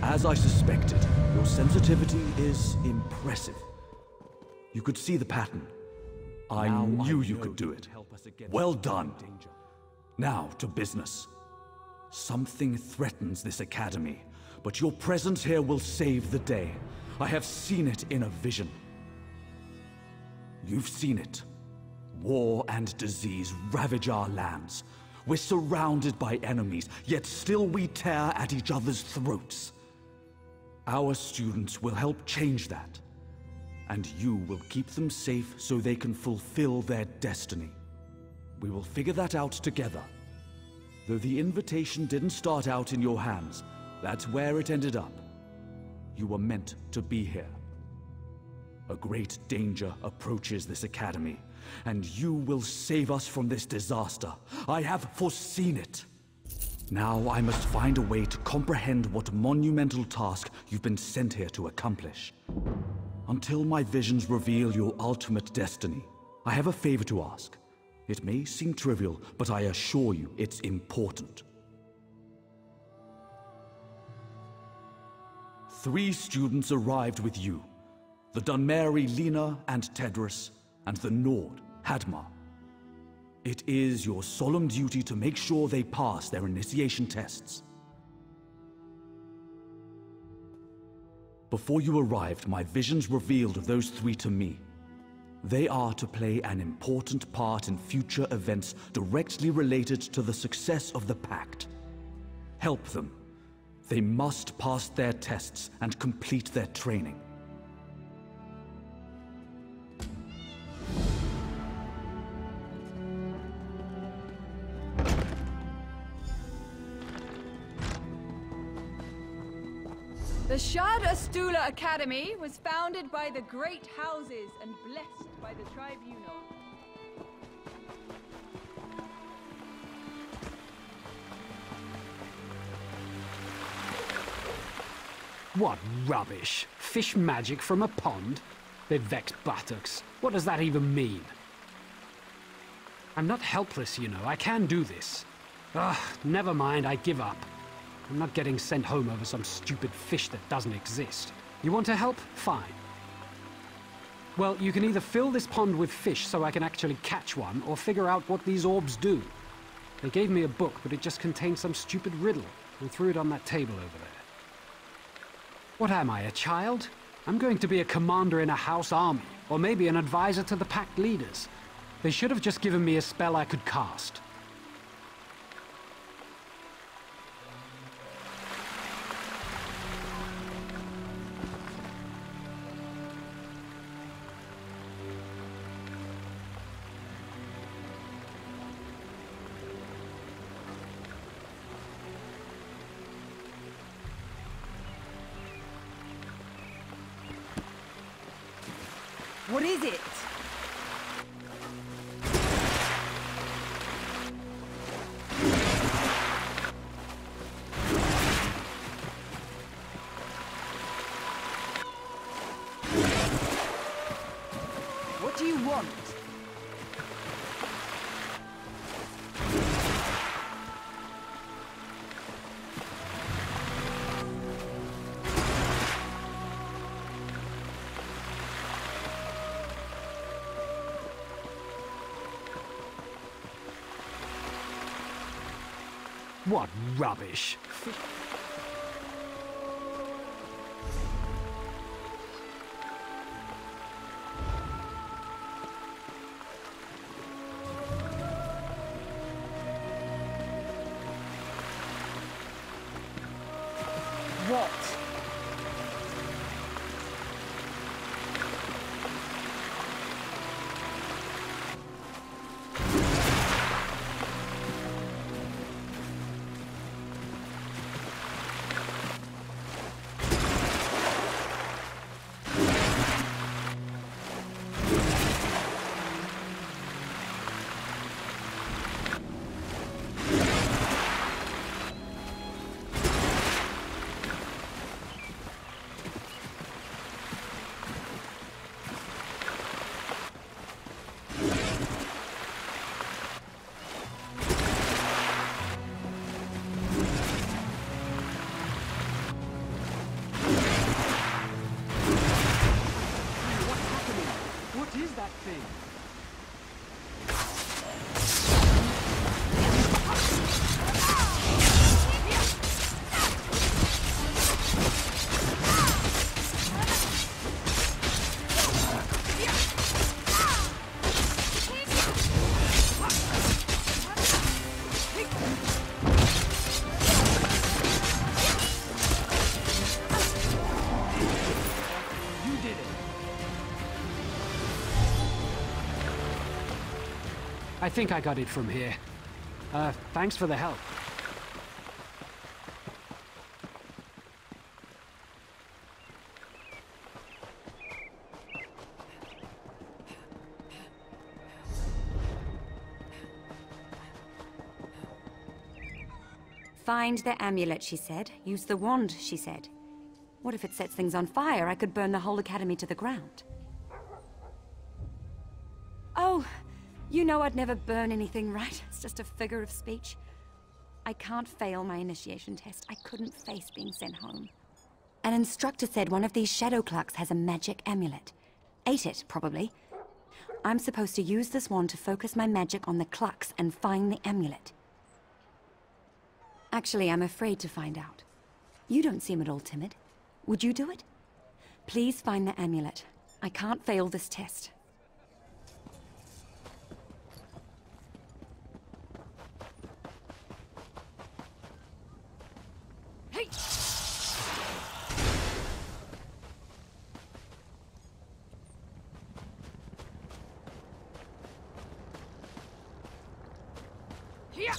As I suspected, your sensitivity is impressive. You could see the pattern. I knew you could do it. Well done. Now to business. Something threatens this academy, but your presence here will save the day. I have seen it in a vision. You've seen it. War and disease ravage our lands. We're surrounded by enemies, yet still we tear at each other's throats. Our students will help change that. And you will keep them safe so they can fulfill their destiny. We will figure that out together. Though the invitation didn't start out in your hands, that's where it ended up. You were meant to be here. A great danger approaches this academy, and you will save us from this disaster. I have foreseen it. Now I must find a way to comprehend what monumental task you've been sent here to accomplish. Until my visions reveal your ultimate destiny, I have a favor to ask. It may seem trivial, but I assure you it's important. 3 students arrived with you. The Dunmeri Lena and Tedros, and the Nord, Hadmar. It is your solemn duty to make sure they pass their initiation tests. Before you arrived, my visions revealed those 3 to me. They are to play an important part in future events directly related to the success of the Pact. Help them. They must pass their tests and complete their training. The Shad Astula Academy was founded by the Great Houses and blessed by the Tribunal. What rubbish! Fish magic from a pond? They vex buttocks. What does that even mean? I'm not helpless, you know. I can do this. Ugh, never mind, I give up. I'm not getting sent home over some stupid fish that doesn't exist. You want to help? Fine. Well, you can either fill this pond with fish so I can actually catch one, or figure out what these orbs do. They gave me a book, but it just contained some stupid riddle. I threw it on that table over there. What am I, a child? I'm going to be a commander in a house army, or maybe an advisor to the Pact leaders. They should have just given me a spell I could cast. What is it? What do you want? What rubbish! What? I think I got it from here. Thanks for the help. Find the amulet, she said. Use the wand, she said. What if it sets things on fire? I could burn the whole academy to the ground. Oh, you know I'd never burn anything, right? It's just a figure of speech. I can't fail my initiation test. I couldn't face being sent home. An instructor said one of these shadow clerks has a magic amulet. Ate it, probably. I'm supposed to use this wand to focus my magic on the clucks and find the amulet. Actually, I'm afraid to find out. You don't seem at all timid. Would you do it? Please find the amulet. I can't fail this test. Hey! Here!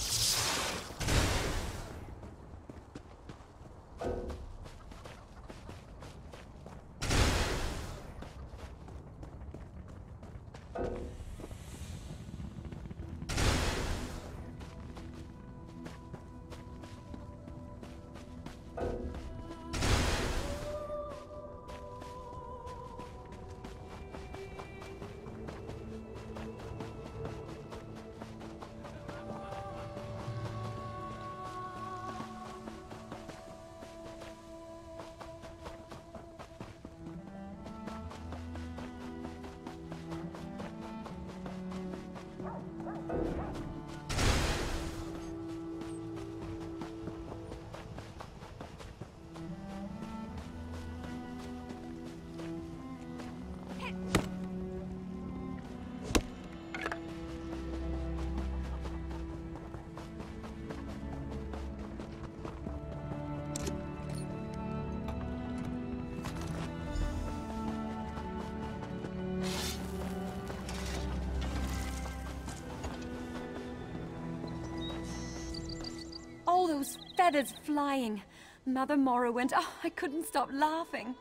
All those feathers flying. Mother Morrowind. Oh, I couldn't stop laughing.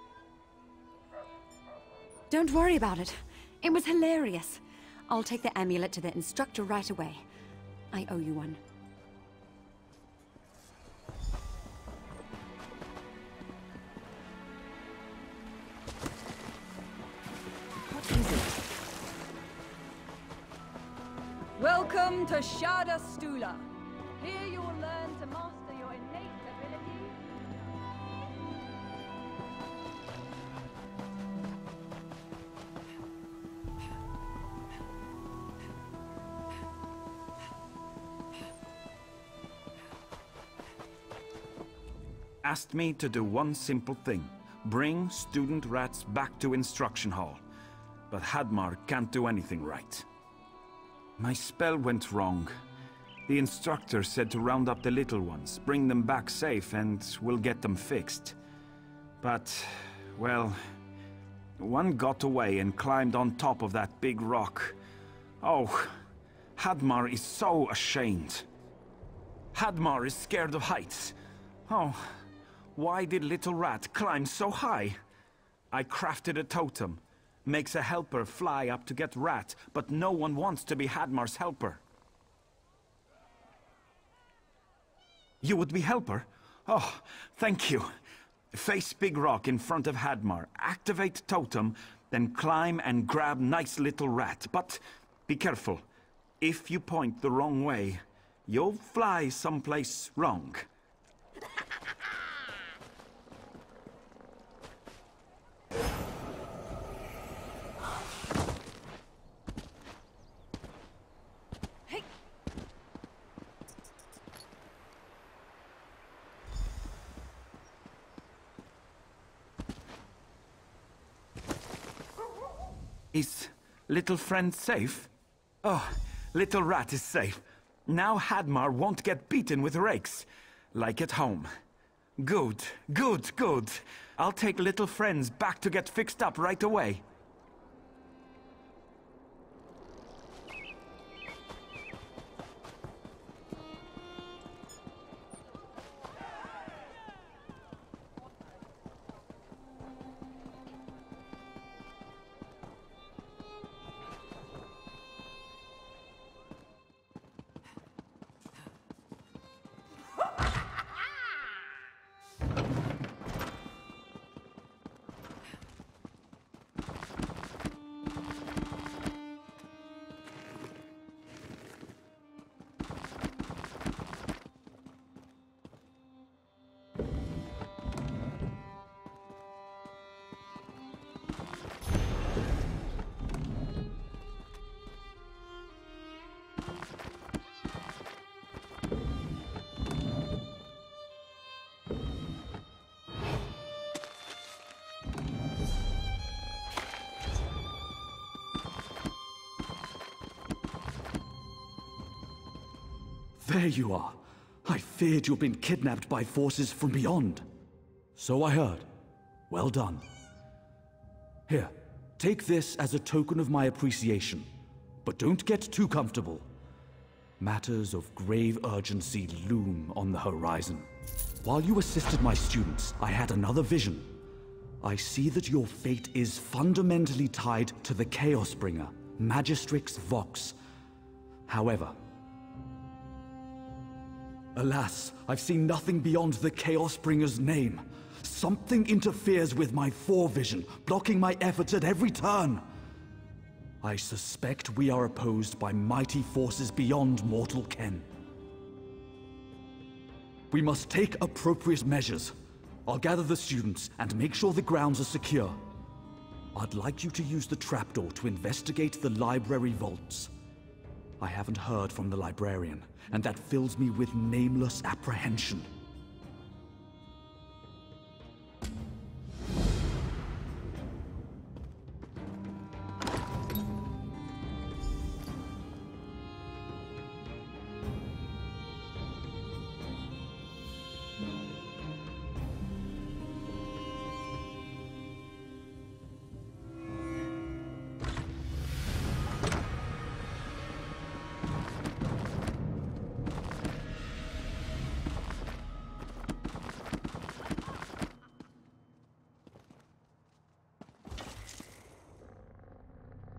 Don't worry about it. It was hilarious. I'll take the amulet to the instructor right away. I owe you one. What is it? Welcome to Shada Stula. Here you will learn to master your innate abilities. Asked me to do one simple thing. Bring student rats back to instruction hall. But Hadmar can't do anything right. My spell went wrong. The instructor said to round up the little ones, bring them back safe, and we'll get them fixed. But, well, one got away and climbed on top of that big rock. Oh, Hadmar is so ashamed. Hadmar is scared of heights. Oh, why did Little Rat climb so high? I crafted a totem. Makes a helper fly up to get Rat, but no one wants to be Hadmar's helper. You would be helper? Oh, thank you. Face big rock in front of Hadmar, activate totem, then climb and grab nice little rat. But be careful. If you point the wrong way, you'll fly someplace wrong. Is little friend safe? Oh, little rat is safe. Now Hadmar won't get beaten with rakes. Like at home. Good, good, good. I'll take little friends back to get fixed up right away. There you are. I feared you'd been kidnapped by forces from beyond. So I heard. Well done. Here, take this as a token of my appreciation. But don't get too comfortable. Matters of grave urgency loom on the horizon. While you assisted my students, I had another vision. I see that your fate is fundamentally tied to the Chaosbringer, Magistrix Vox. However, alas, I've seen nothing beyond the Chaosbringer's name. Something interferes with my forevision, blocking my efforts at every turn. I suspect we are opposed by mighty forces beyond mortal ken. We must take appropriate measures. I'll gather the students and make sure the grounds are secure. I'd like you to use the trapdoor to investigate the library vaults. I haven't heard from the librarian, and that fills me with nameless apprehension.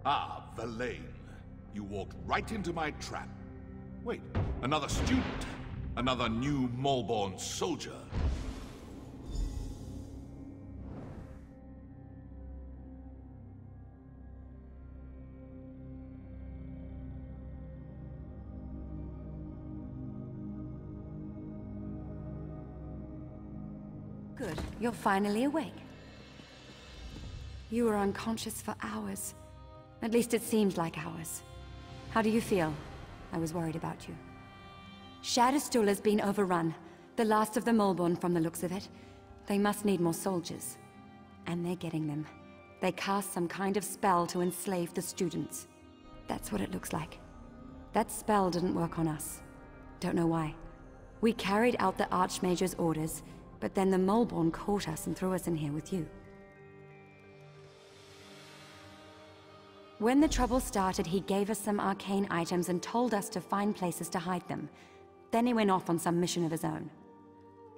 Ah, Verlaine. You walked right into my trap. Wait, another student? Another new Malborn soldier? Good. You're finally awake. You were unconscious for hours. At least it seemed like hours. How do you feel? I was worried about you. Shadowstool has been overrun. The last of the Malborn from the looks of it. They must need more soldiers. And they're getting them. They cast some kind of spell to enslave the students. That's what it looks like. That spell didn't work on us. Don't know why. We carried out the Archmage's orders, but then the Malborn caught us and threw us in here with you. When the trouble started, he gave us some arcane items and told us to find places to hide them. Then he went off on some mission of his own.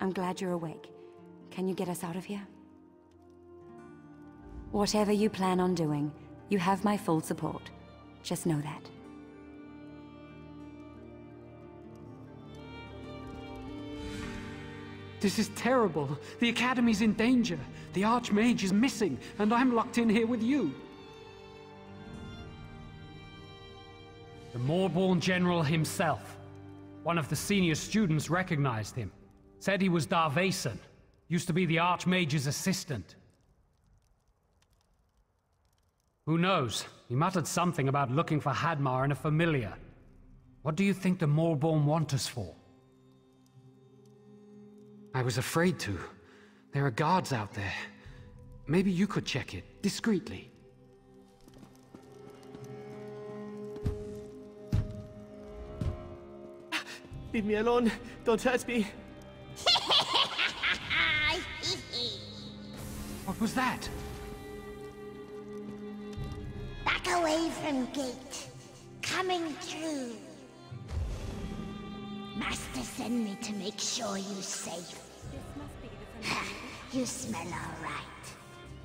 I'm glad you're awake. Can you get us out of here? Whatever you plan on doing, you have my full support. Just know that. This is terrible. The Academy's in danger. The Archmage is missing, and I'm locked in here with you. The Malborn General himself. One of the senior students recognized him. Said he was Darvason. Used to be the Archmage's assistant. Who knows? He muttered something about looking for Hadmar and a familiar. What do you think the Malborn want us for? I was afraid to. There are guards out there. Maybe you could check it, discreetly. Leave me alone. Don't hurt me. What was that? Back away from gate. Coming through. Master sent me to make sure you're safe. You smell alright.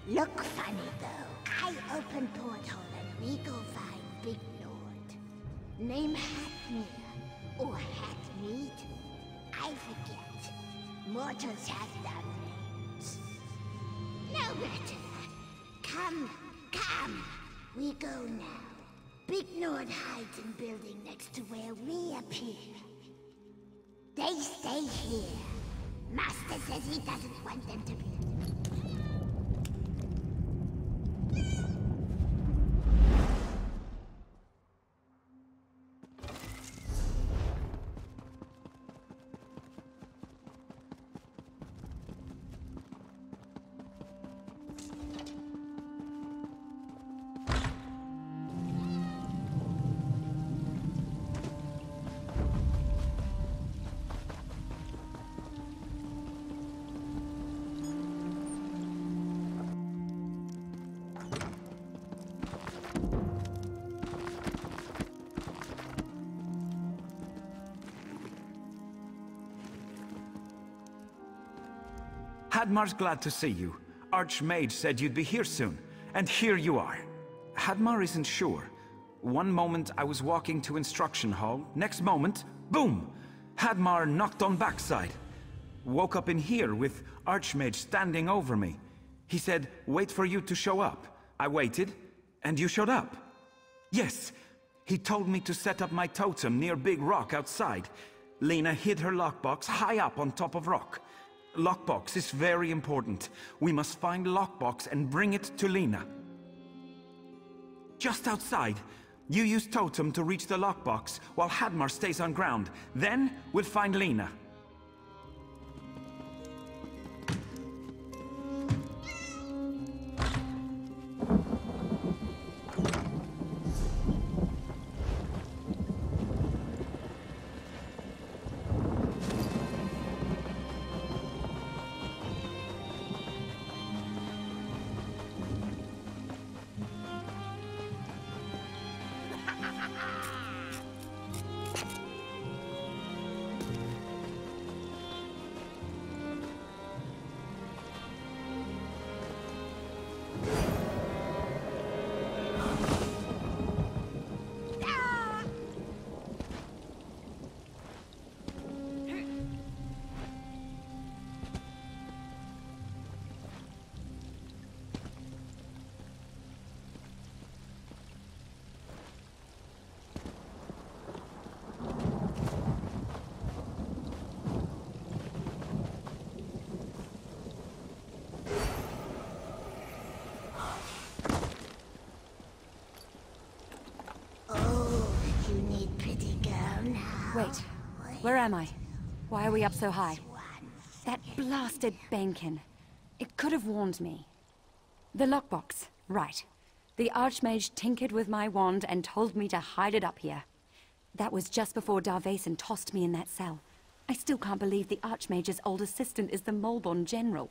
Look funny though. I open portal and we go find Big Lord. Name Hatmir. Or Hatmead? I forget. Mortals have their names. No matter. Come, come. We go now. Big Nord hides in building next to where we appear. They stay here. Master says he doesn't want them to be. Hadmar's glad to see you. Archmage said you'd be here soon, and here you are. Hadmar isn't sure. One moment I was walking to instruction hall, next moment, boom! Hadmar knocked on backside. Woke up in here with Archmage standing over me. He said, wait for you to show up. I waited, and you showed up. Yes, he told me to set up my totem near Big Rock outside. Lena hid her lockbox high up on top of rock. Lockbox is very important. We must find lockbox and bring it to Lena. Just outside, you use totem to reach the lockbox while Hadmar stays on ground. Then we'll find Lena. Wait, where am I? Why are we up so high? That blasted Bankin. It could have warned me. The lockbox, right. The Archmage tinkered with my wand and told me to hide it up here. That was just before Darvason tossed me in that cell. I still can't believe the Archmage's old assistant is the Molborn General.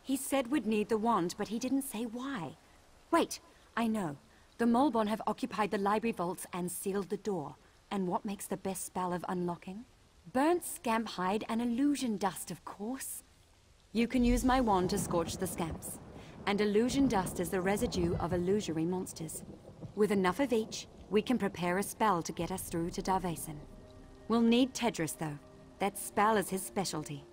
He said we'd need the wand, but he didn't say why. Wait, I know. The Molborn have occupied the library vaults and sealed the door. And what makes the best spell of unlocking? Burnt scamp hide and illusion dust, of course. You can use my wand to scorch the scamps. And illusion dust is the residue of illusory monsters. With enough of each, we can prepare a spell to get us through to Darvason. We'll need Tedris, though. That spell is his specialty.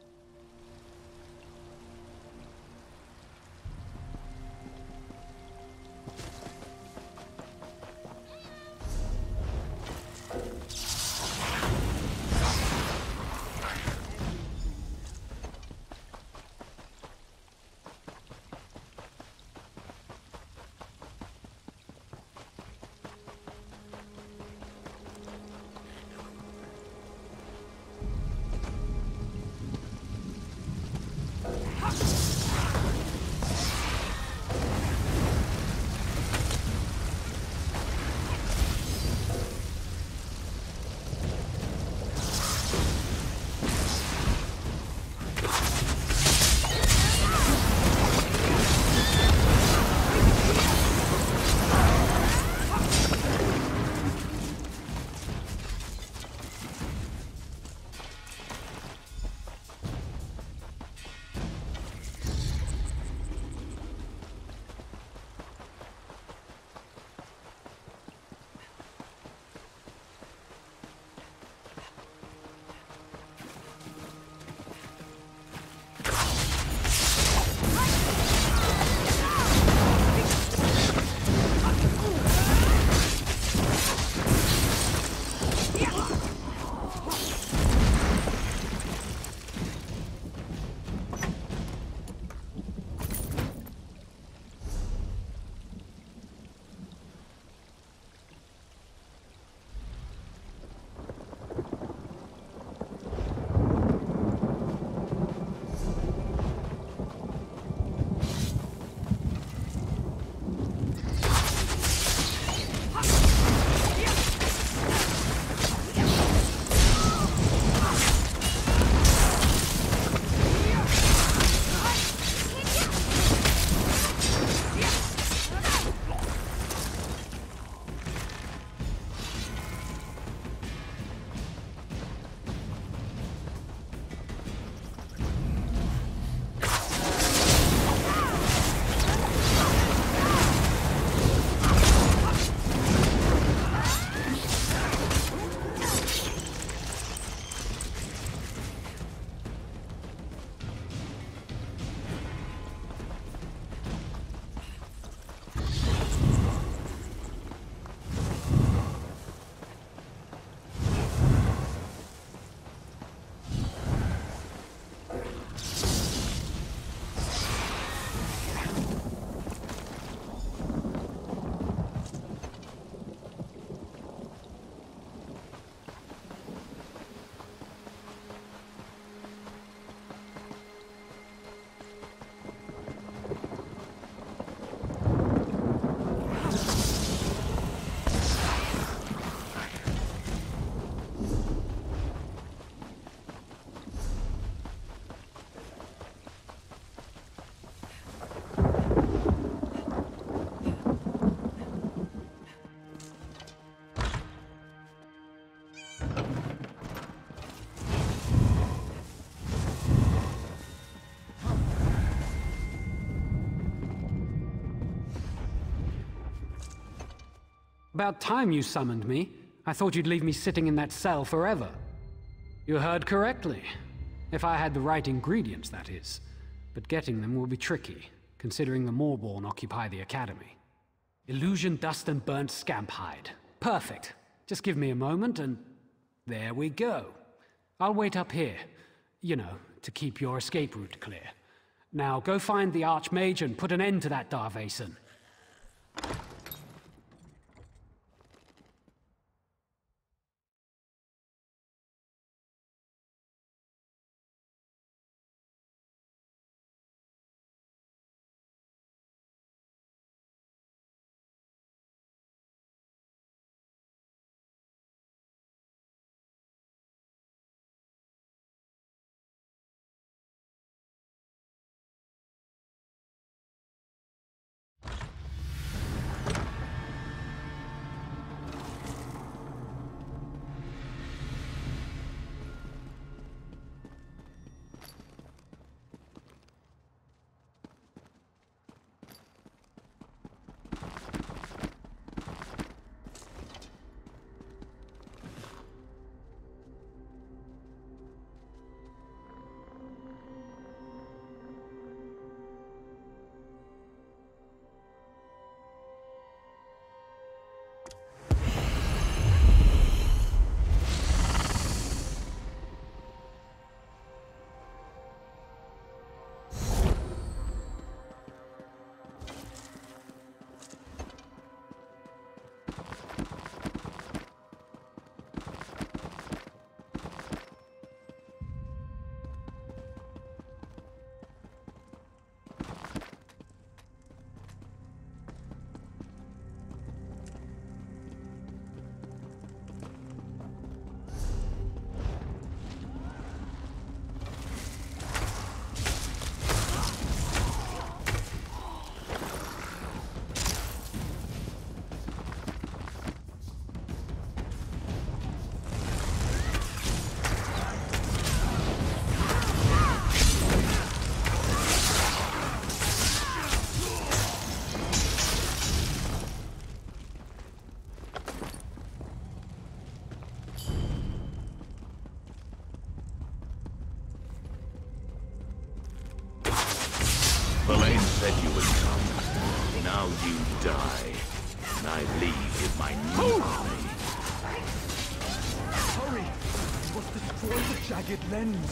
About time you summoned me. I thought you'd leave me sitting in that cell forever. You heard correctly. If I had the right ingredients, that is. But getting them will be tricky, considering the Moorborn occupy the Academy. Illusion, dust, and burnt scamp hide. Perfect. Just give me a moment and... there we go. I'll wait up here. You know, to keep your escape route clear. Now go find the Archmage and put an end to that Darvason. Verlaine said you would come. Now you die. And I leave with my new army. Hurry! We must destroy the jagged lens!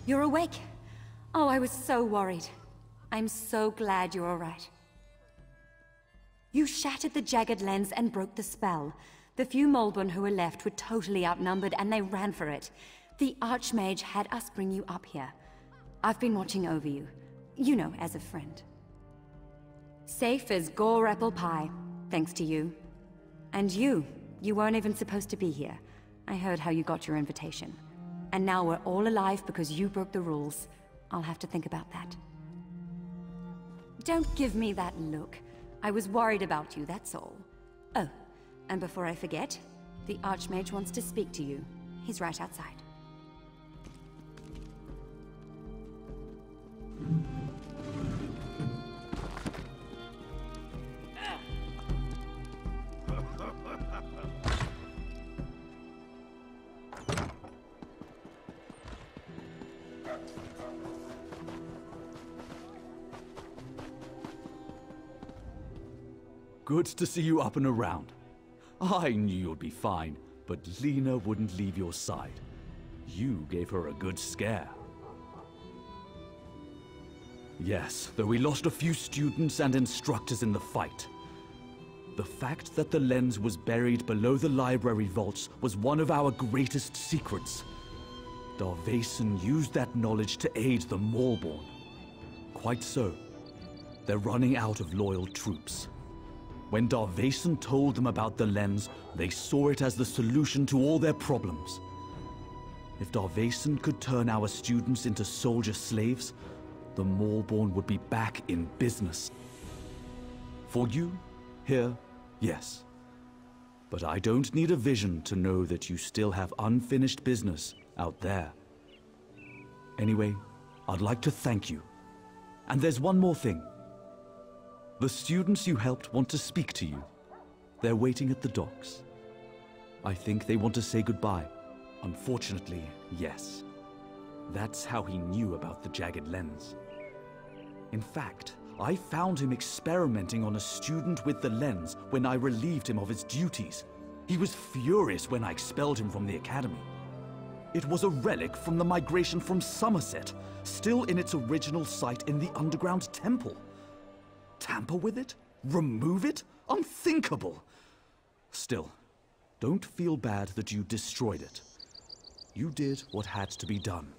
You're awake? Oh, I was so worried. I'm so glad you're all right. You shattered the jagged lens and broke the spell. The few Molborn who were left were totally outnumbered and they ran for it. The Archmage had us bring you up here. I've been watching over you. You know, as a friend. Safe as gore apple pie, thanks to you. And you weren't even supposed to be here. I heard how you got your invitation. And now we're all alive because you broke the rules. I'll have to think about that. Don't give me that look. I was worried about you, that's all. Oh, and before I forget, the Archmage wants to speak to you. He's right outside. Good to see you up and around. I knew you'd be fine, but Lena wouldn't leave your side. You gave her a good scare. Yes, though we lost a few students and instructors in the fight. The fact that the lens was buried below the library vaults was one of our greatest secrets. Darvason used that knowledge to aid the Moorborn. Quite so. They're running out of loyal troops. When Darvason told them about the lens, they saw it as the solution to all their problems. If Darvason could turn our students into soldier slaves, the Maulborn would be back in business. For you, here, yes. But I don't need a vision to know that you still have unfinished business out there. Anyway, I'd like to thank you. And there's one more thing. The students you helped want to speak to you. They're waiting at the docks. I think they want to say goodbye. Unfortunately, yes. That's how he knew about the jagged lens. In fact, I found him experimenting on a student with the lens when I relieved him of his duties. He was furious when I expelled him from the academy. It was a relic from the migration from Somerset, still in its original site in the underground temple. Tamper with it? Remove it? Unthinkable! Still, don't feel bad that you destroyed it. You did what had to be done.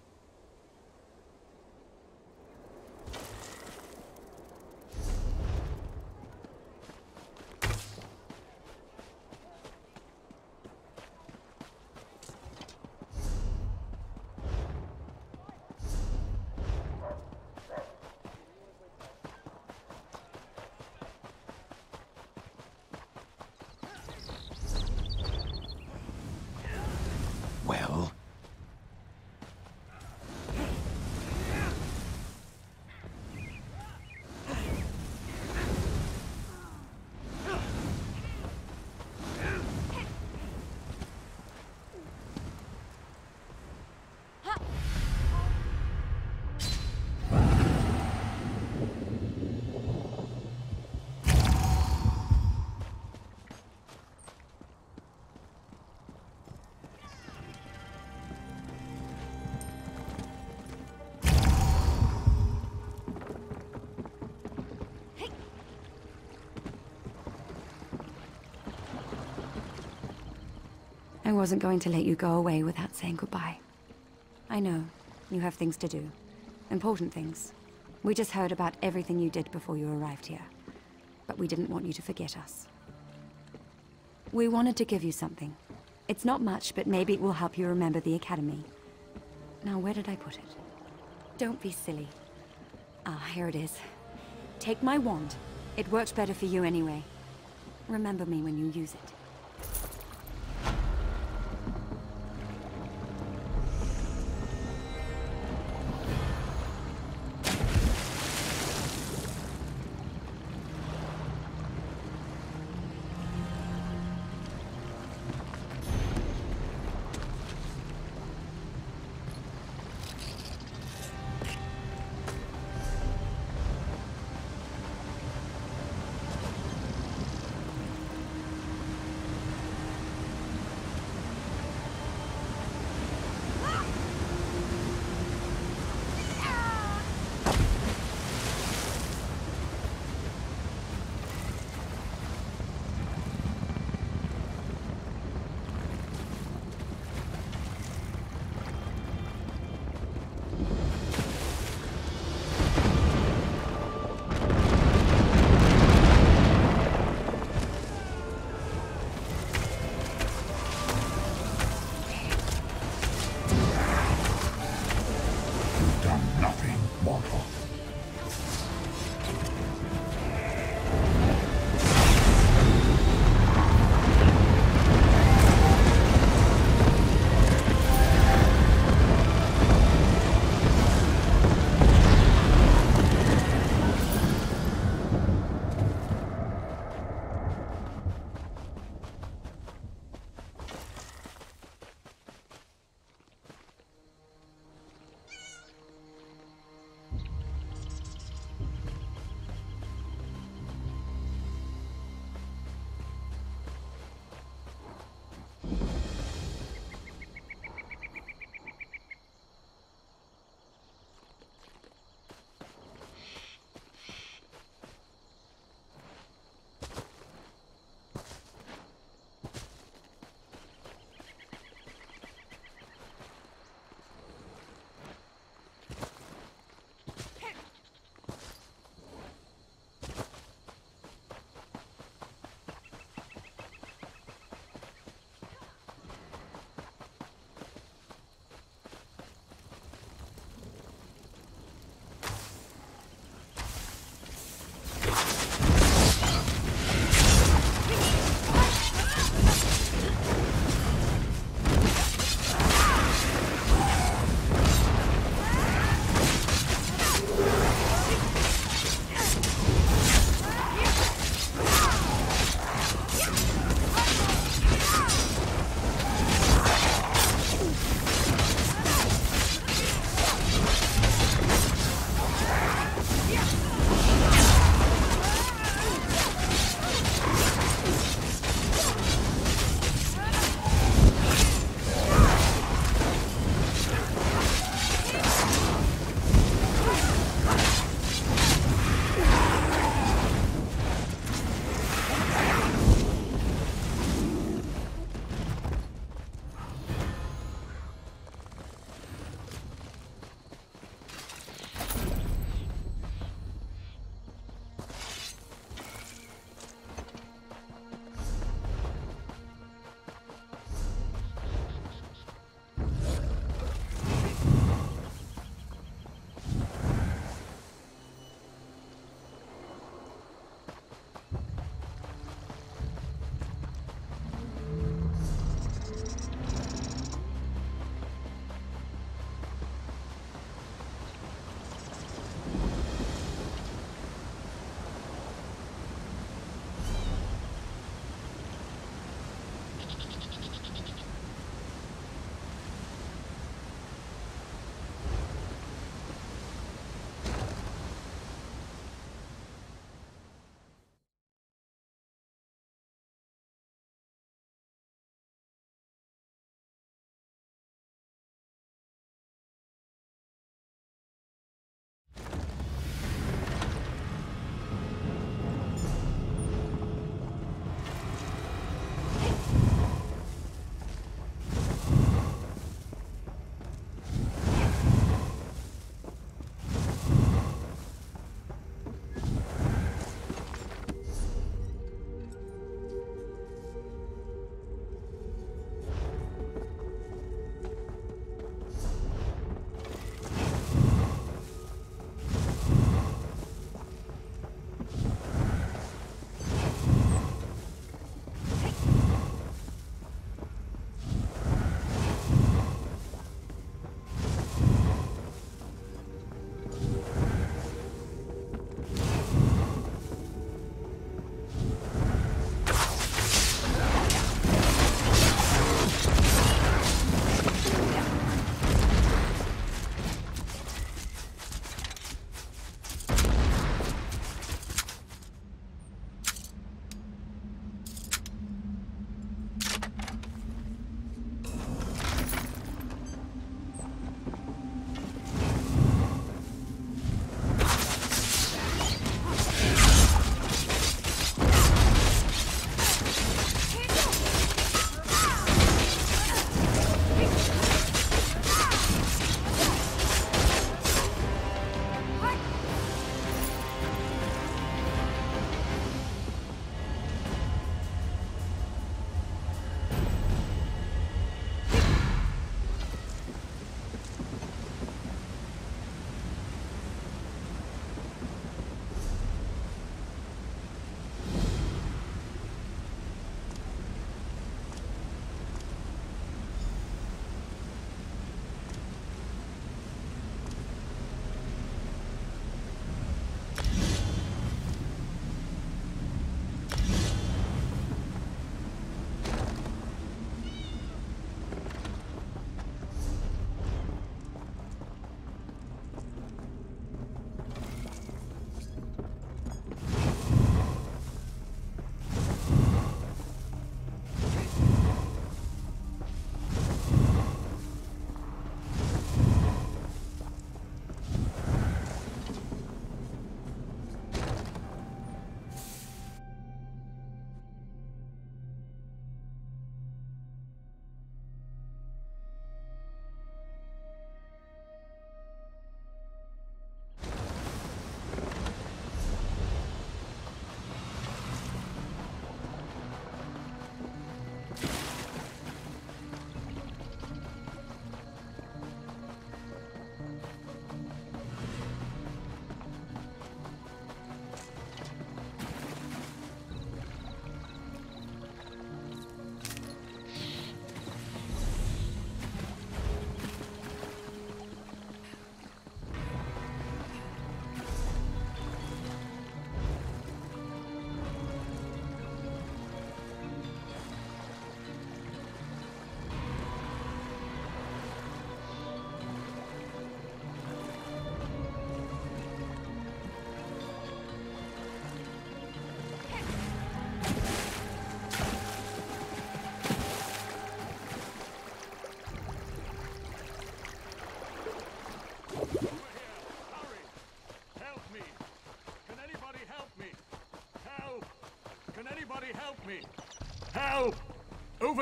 Well? I wasn't going to let you go away without saying goodbye. I know, you have things to do. Important things. We just heard about everything you did before you arrived here. But we didn't want you to forget us. We wanted to give you something. It's not much, but maybe it will help you remember the Academy. Now, where did I put it? Don't be silly. Ah, here it is. Take my wand. It worked better for you anyway. Remember me when you use it.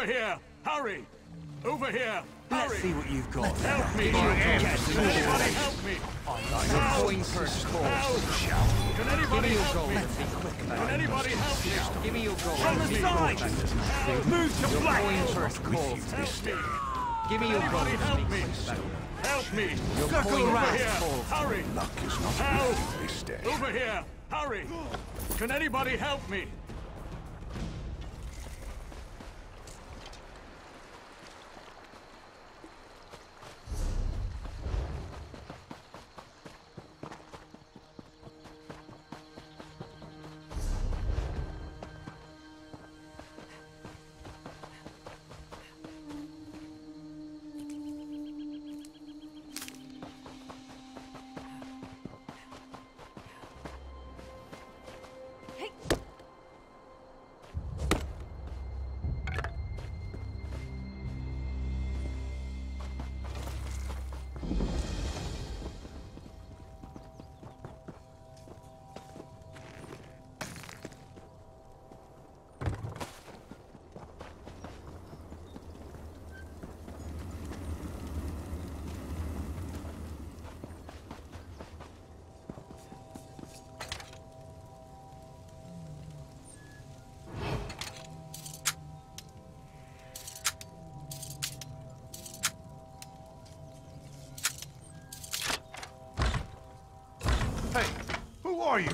Over here! Hurry! Over here! Let's Hurry! see what you've got. Help me! Can anybody help me? Your coin purse calls. Can anybody Give me your help gold. me? Let's be quick about Can it. anybody help me? Give me your gold. From the side! Move to Your black! coin purse calls. Help me! Give me your gold. Anybody help me? Help me! Circle coin over purse here! calls. Hurry! Luck is not Help! with you this day. Over here! Hurry! Can anybody help me? Hey, who are you?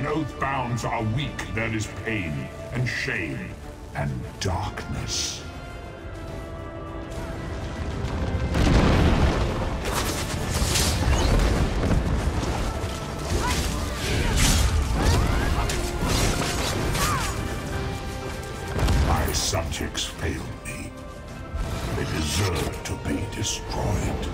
When oath bounds are weak, there is pain and shame and darkness. My subjects failed me. They deserve to be destroyed.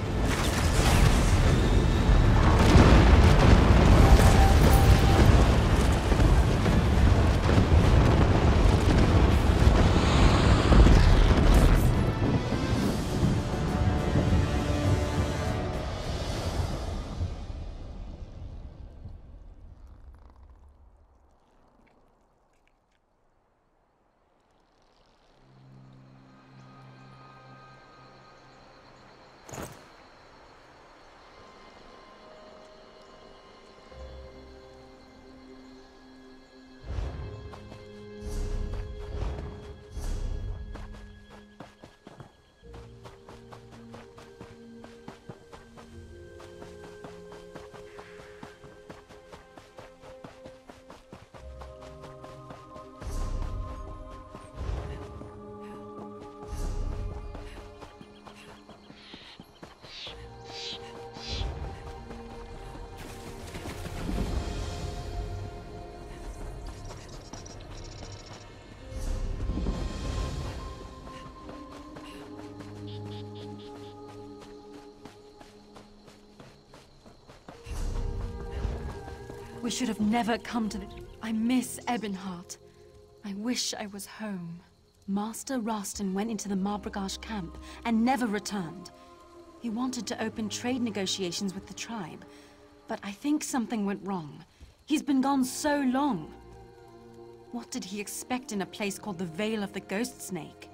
We should have never come to the... I miss Ebonheart. I wish I was home. Master Rostin went into the Marbragash camp and never returned. He wanted to open trade negotiations with the tribe, but I think something went wrong. He's been gone so long. What did he expect in a place called the Vale of the Ghost Snake?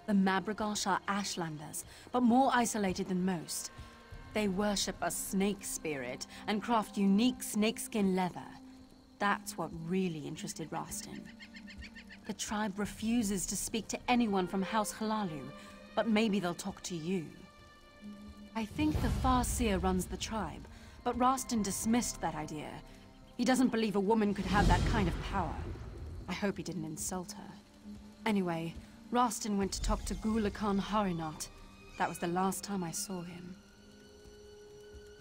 The Marbragash are Ashlanders, but more isolated than most. They worship a snake spirit and craft unique snakeskin leather. That's what really interested Rostin. The tribe refuses to speak to anyone from House Halalu, but maybe they'll talk to you. I think the Farseer runs the tribe, but Rostin dismissed that idea. He doesn't believe a woman could have that kind of power. I hope he didn't insult her. Anyway, Rostin went to talk to Gula Khan Harinat. That was the last time I saw him.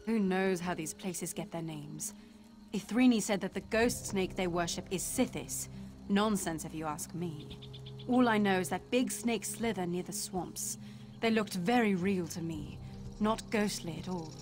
Who knows how these places get their names? Ithrini said that the ghost snake they worship is Sithis. Nonsense if you ask me. All I know is that big snakes slither near the swamps. They looked very real to me, not ghostly at all.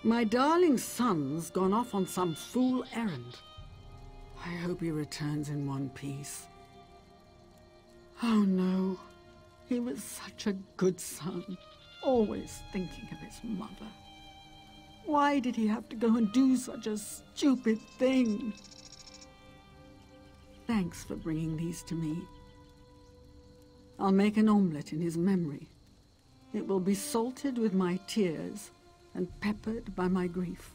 My darling son's gone off on some fool errand. I hope he returns in one piece. Oh no, he was such a good son, always thinking of his mother. Why did he have to go and do such a stupid thing? Thanks for bringing these to me. I'll make an omelette in his memory. It will be salted with my tears and peppered by my grief.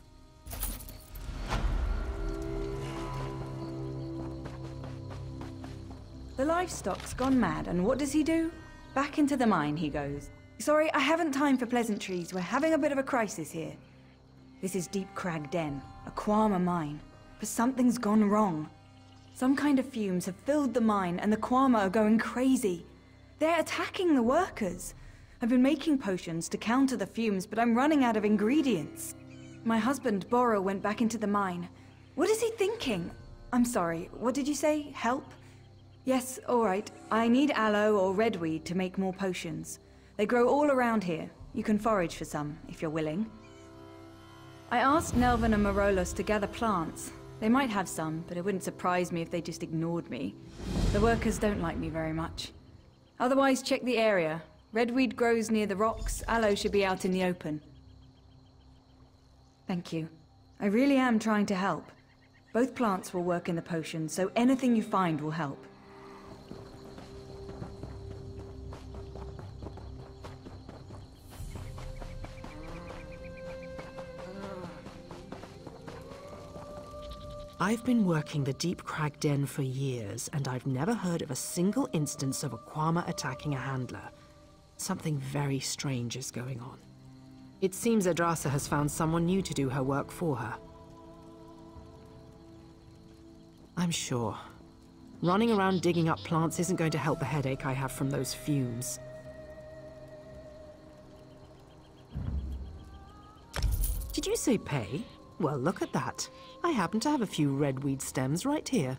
The livestock's gone mad, and what does he do? Back into the mine he goes. Sorry, I haven't time for pleasantries. We're having a bit of a crisis here. This is Deep Crag Den, a Quama mine. But something's gone wrong. Some kind of fumes have filled the mine, and the Quama are going crazy. They're attacking the workers. I've been making potions to counter the fumes, but I'm running out of ingredients. My husband, Boro, went back into the mine. What is he thinking? I'm sorry, what did you say? Help? Yes, all right. I need aloe or redweed to make more potions. They grow all around here. You can forage for some, if you're willing. I asked Nelvin and Marolos to gather plants. They might have some, but it wouldn't surprise me if they just ignored me. The workers don't like me very much. Otherwise, check the area. Redweed grows near the rocks. Aloe should be out in the open. Thank you. I really am trying to help. Both plants will work in the potion, so anything you find will help. I've been working the Deep Crag Den for years, and I've never heard of a single instance of a Quama attacking a handler. Something very strange is going on. It seems Adrasa has found someone new to do her work for her. I'm sure. Running around digging up plants isn't going to help the headache I have from those fumes. Did you say pay? Well, look at that. I happen to have a few redweed stems right here.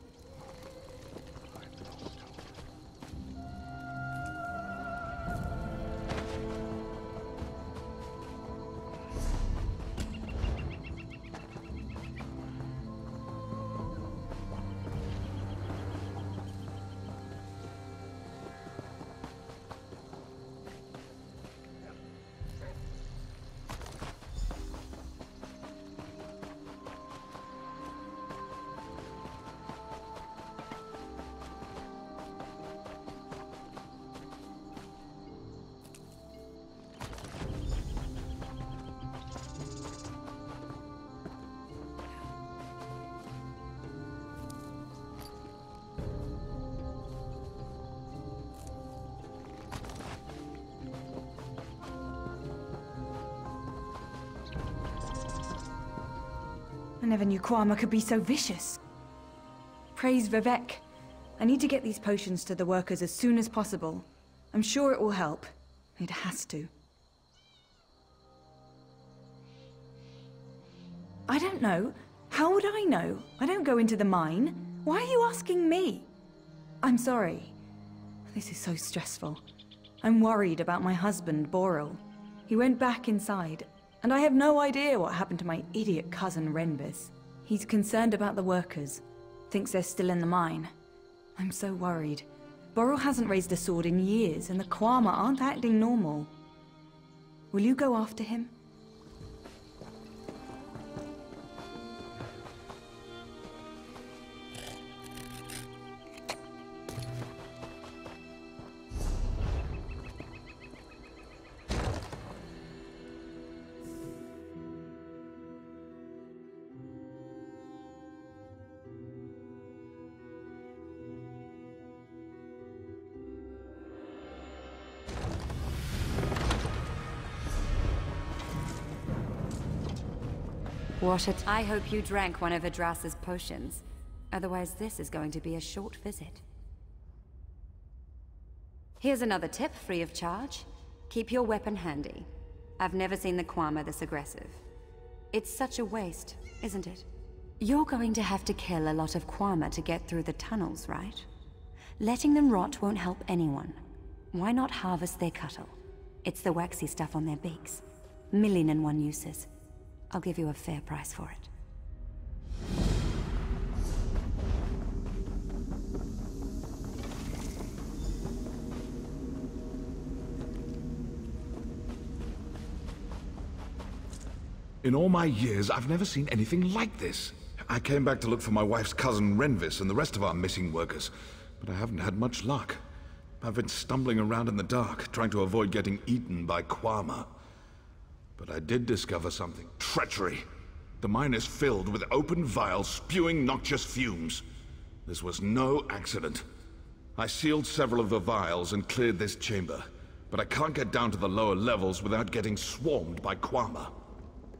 I never knew Quama could be so vicious. Praise Vivek. I need to get these potions to the workers as soon as possible. I'm sure it will help. It has to. I don't know. How would I know? I don't go into the mine. Why are you asking me? I'm sorry. This is so stressful. I'm worried about my husband, Boril. He went back inside, and I have no idea what happened to my idiot cousin, Renvis. He's concerned about the workers. Thinks they're still in the mine. I'm so worried. Boril hasn't raised a sword in years, and the Quama aren't acting normal. Will you go after him? I hope you drank one of Adrasa's potions. Otherwise, this is going to be a short visit. Here's another tip, free of charge. Keep your weapon handy. I've never seen the Quama this aggressive. It's such a waste, isn't it? You're going to have to kill a lot of Quama to get through the tunnels, right? Letting them rot won't help anyone. Why not harvest their cuttle? It's the waxy stuff on their beaks. 1,000,001 uses. I'll give you a fair price for it. In all my years, I've never seen anything like this. I came back to look for my wife's cousin Renvis and the rest of our missing workers, but I haven't had much luck. I've been stumbling around in the dark, trying to avoid getting eaten by Kwama. But I did discover something. Treachery. The mine is filled with open vials spewing noxious fumes. This was no accident. I sealed several of the vials and cleared this chamber, but I can't get down to the lower levels without getting swarmed by Kwama.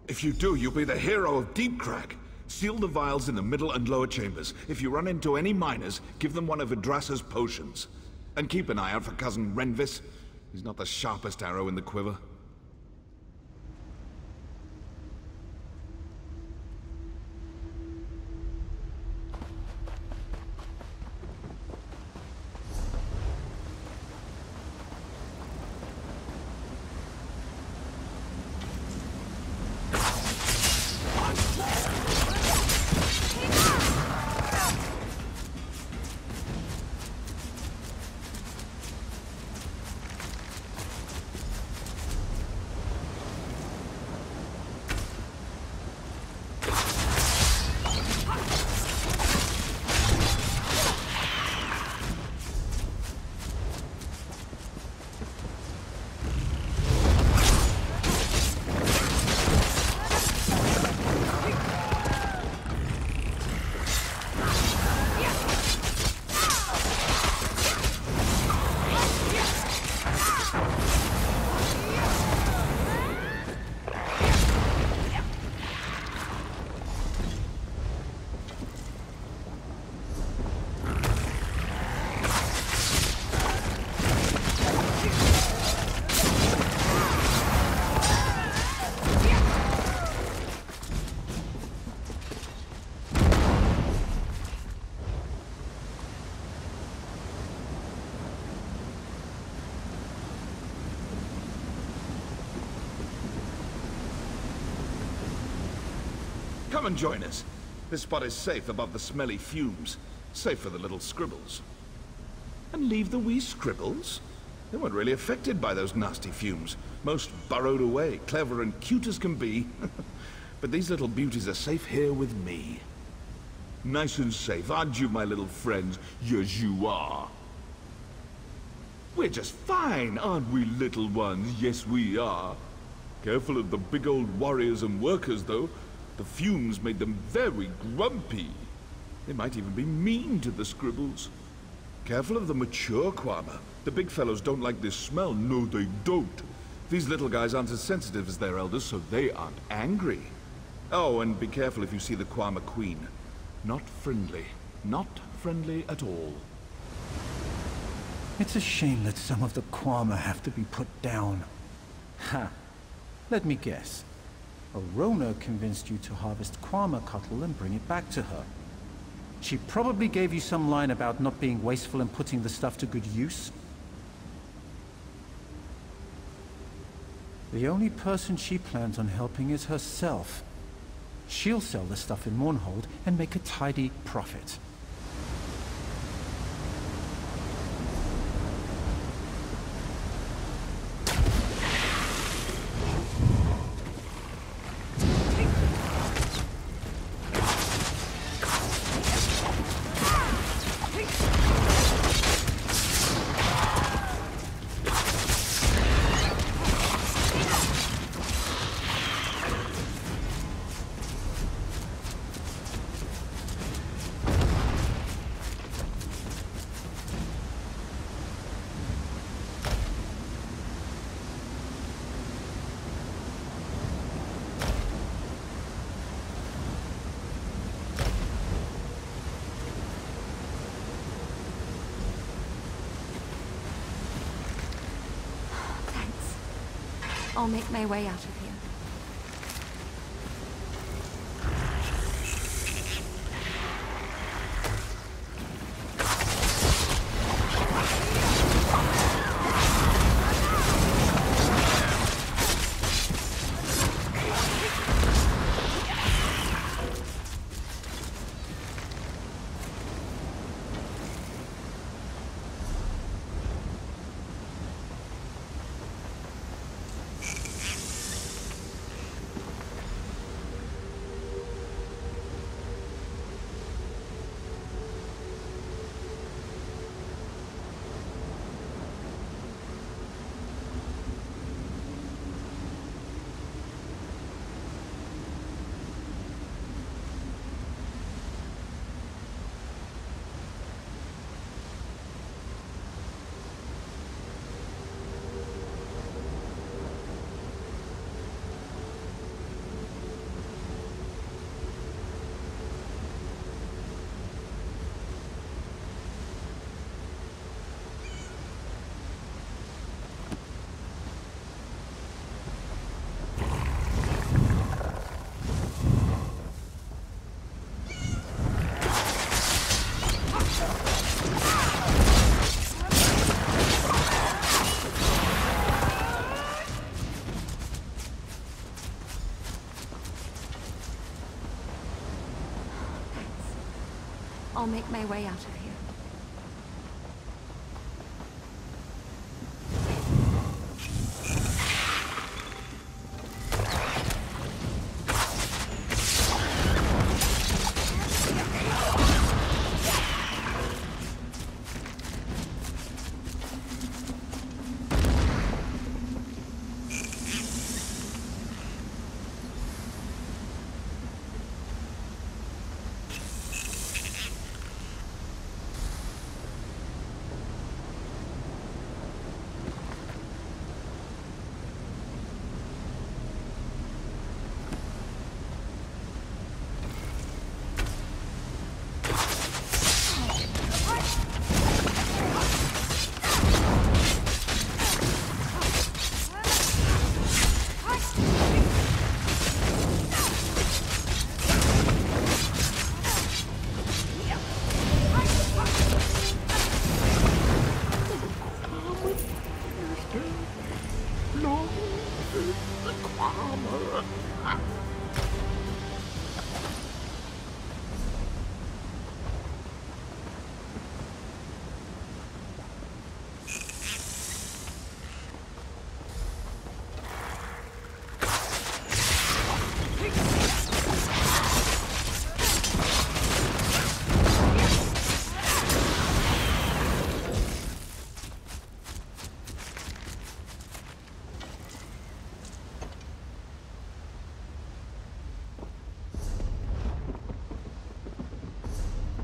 If you do, you'll be the hero of Deepcrag. Seal the vials in the middle and lower chambers. If you run into any miners, give them one of Vidrasa's potions. And keep an eye out for cousin Renvis. He's not the sharpest arrow in the quiver. Come and join us. This spot is safe above the smelly fumes. Safe for the little scribbles. And leave the wee scribbles? They weren't really affected by those nasty fumes. Most burrowed away, clever and cute as can be. But these little beauties are safe here with me. Nice and safe, aren't you, my little friends? Yes, you are. We're just fine, aren't we, little ones? Yes, we are. Careful of the big old warriors and workers, though. The fumes made them very grumpy. They might even be mean to the scribbles. Careful of the mature Kwama. The big fellows don't like this smell. No, they don't. These little guys aren't as sensitive as their elders, so they aren't angry. Oh, and be careful if you see the Kwama Queen. Not friendly. Not friendly at all. It's a shame that some of the Kwama have to be put down. Ha! Let me guess. Arona convinced you to harvest Kwama cuttle and bring it back to her. She probably gave you some line about not being wasteful and putting the stuff to good use. The only person she plans on helping is herself. She'll sell the stuff in Mournhold and make a tidy profit. I'll make my way out of here. I'll make my way out of here.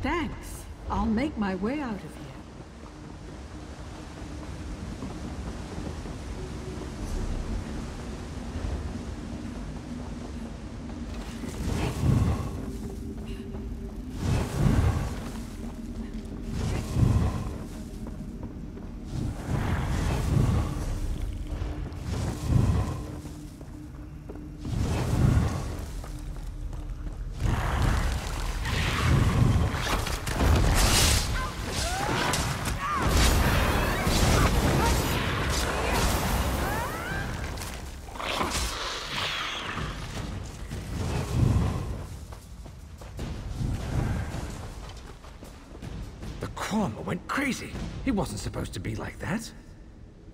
Thanks. I'll make my way out of here. Quama went crazy. He wasn't supposed to be like that.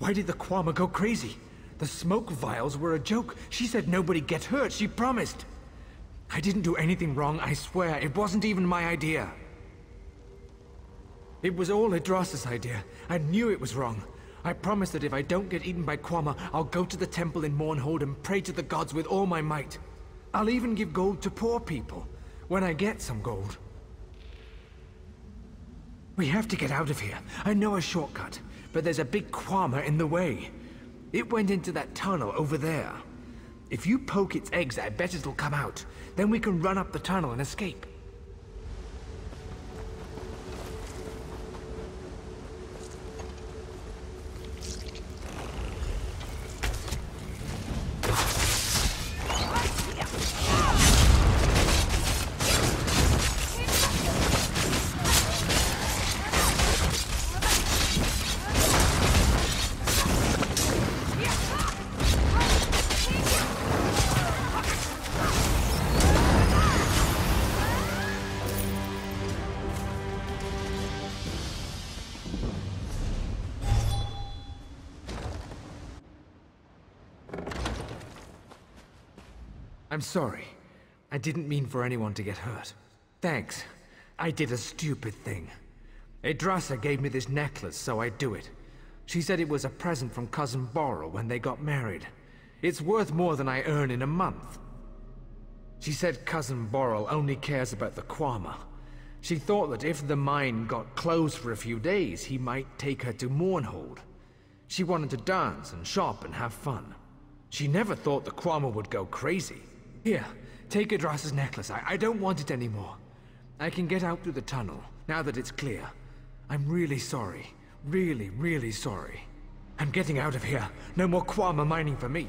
Why did the Quama go crazy? The smoke vials were a joke. She said nobody get hurt. She promised. I didn't do anything wrong, I swear. It wasn't even my idea. It was all Idras's idea. I knew it was wrong. I promised that if I don't get eaten by Quama, I'll go to the temple in Mournhold and pray to the gods with all my might. I'll even give gold to poor people, when I get some gold. We have to get out of here. I know a shortcut, but there's a big Quama in the way. It went into that tunnel over there. If you poke its eggs, I bet it'll come out. Then we can run up the tunnel and escape. I'm sorry. I didn't mean for anyone to get hurt. Thanks. I did a stupid thing. Idrasa gave me this necklace, so I do it. She said it was a present from Cousin Borrel when they got married. It's worth more than I earn in a month. She said Cousin Borrel only cares about the Quama. She thought that if the mine got closed for a few days, he might take her to Mournhold. She wanted to dance and shop and have fun. She never thought the Quama would go crazy. Here, take Idras's necklace. I don't want it anymore. I can get out through the tunnel, now that it's clear. I'm really sorry. Really, really sorry. I'm getting out of here. No more Quama mining for me.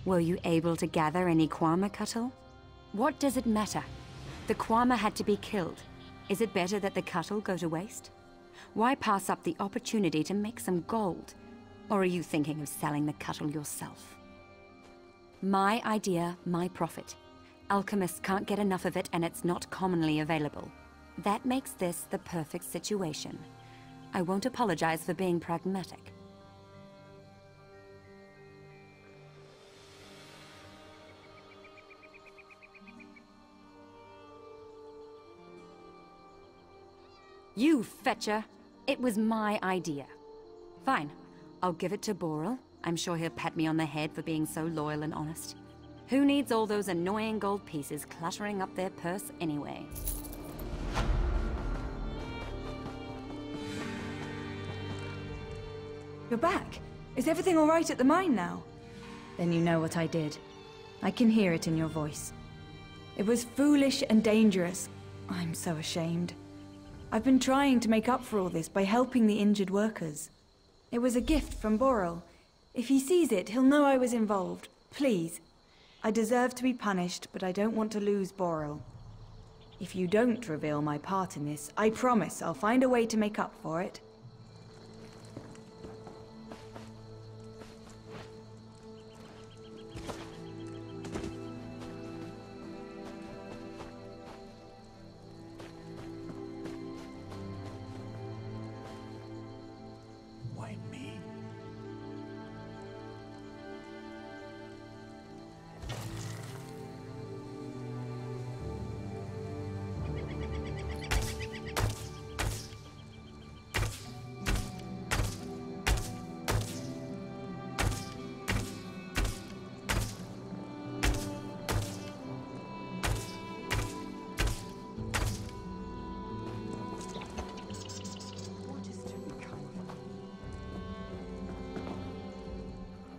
Were you able to gather any Kwama Cuttle? What does it matter? The Kwama had to be killed. Is it better that the Cuttle go to waste? Why pass up the opportunity to make some gold? Or are you thinking of selling the Cuttle yourself? My idea, my profit. Alchemists can't get enough of it, and it's not commonly available. That makes this the perfect situation. I won't apologize for being pragmatic. You fetcher! It was my idea. Fine. I'll give it to Boral. I'm sure he'll pat me on the head for being so loyal and honest. Who needs all those annoying gold pieces cluttering up their purse anyway? You're back. Is everything all right at the mine now? Then you know what I did. I can hear it in your voice. It was foolish and dangerous. I'm so ashamed. I've been trying to make up for all this by helping the injured workers. It was a gift from Boral. If he sees it, he'll know I was involved. Please. I deserve to be punished, but I don't want to lose Boral. If you don't reveal my part in this, I promise I'll find a way to make up for it.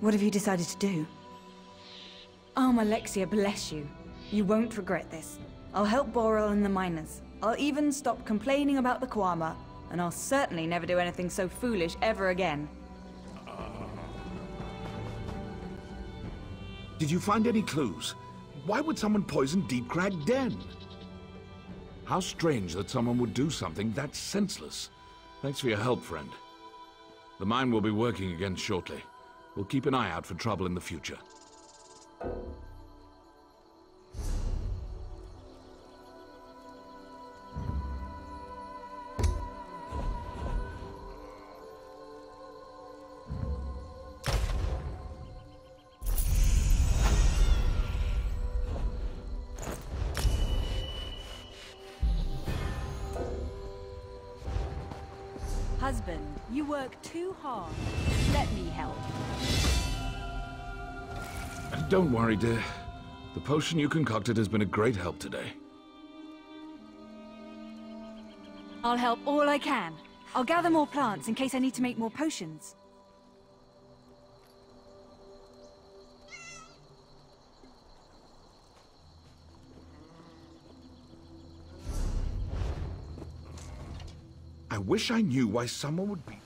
What have you decided to do? Oh, Alexia, bless you. You won't regret this. I'll help Boral and the miners. I'll even stop complaining about the Kwama, and I'll certainly never do anything so foolish ever again. Did you find any clues? Why would someone poison Deep Crag Den? How strange that someone would do something that senseless. Thanks for your help, friend. The mine will be working again shortly. We'll keep an eye out for trouble in the future. Husband, you work too hard. Let me help. And don't worry, dear. The potion you concocted has been a great help today. I'll help all I can. I'll gather more plants in case I need to make more potions. I wish I knew why someone would be...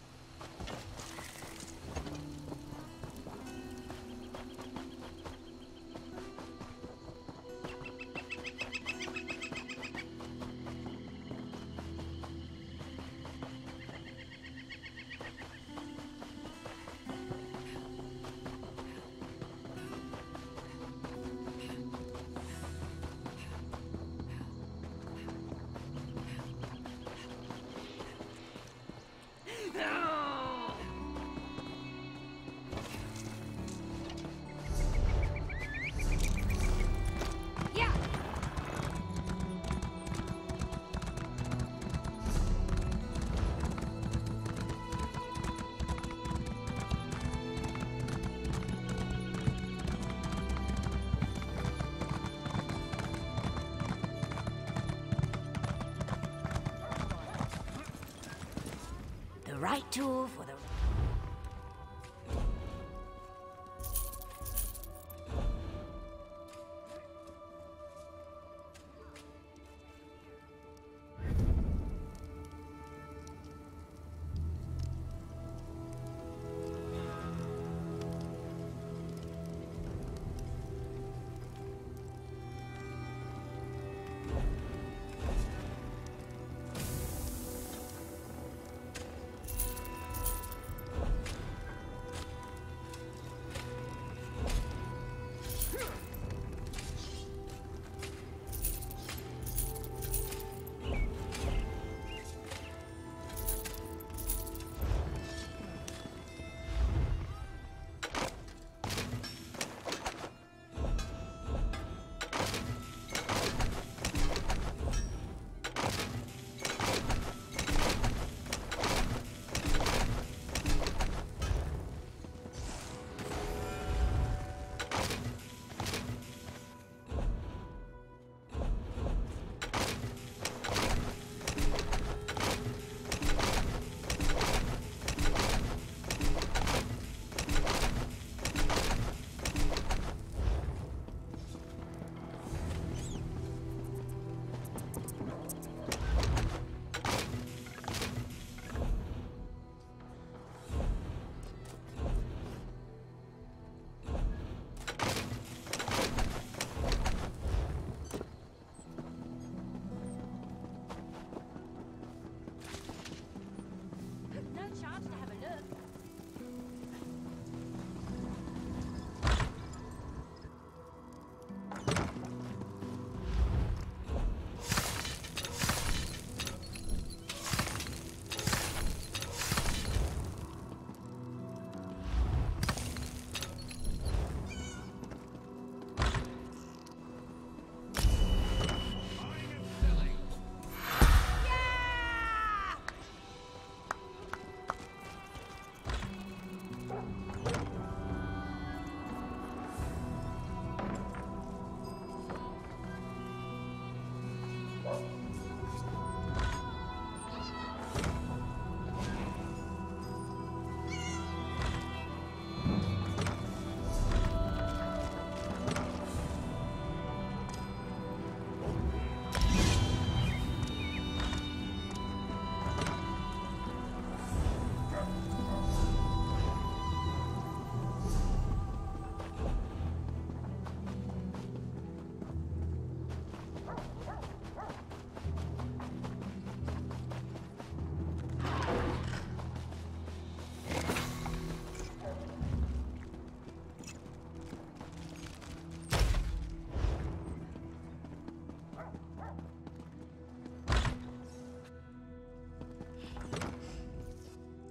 Right tool for the...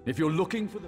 If you're looking for the...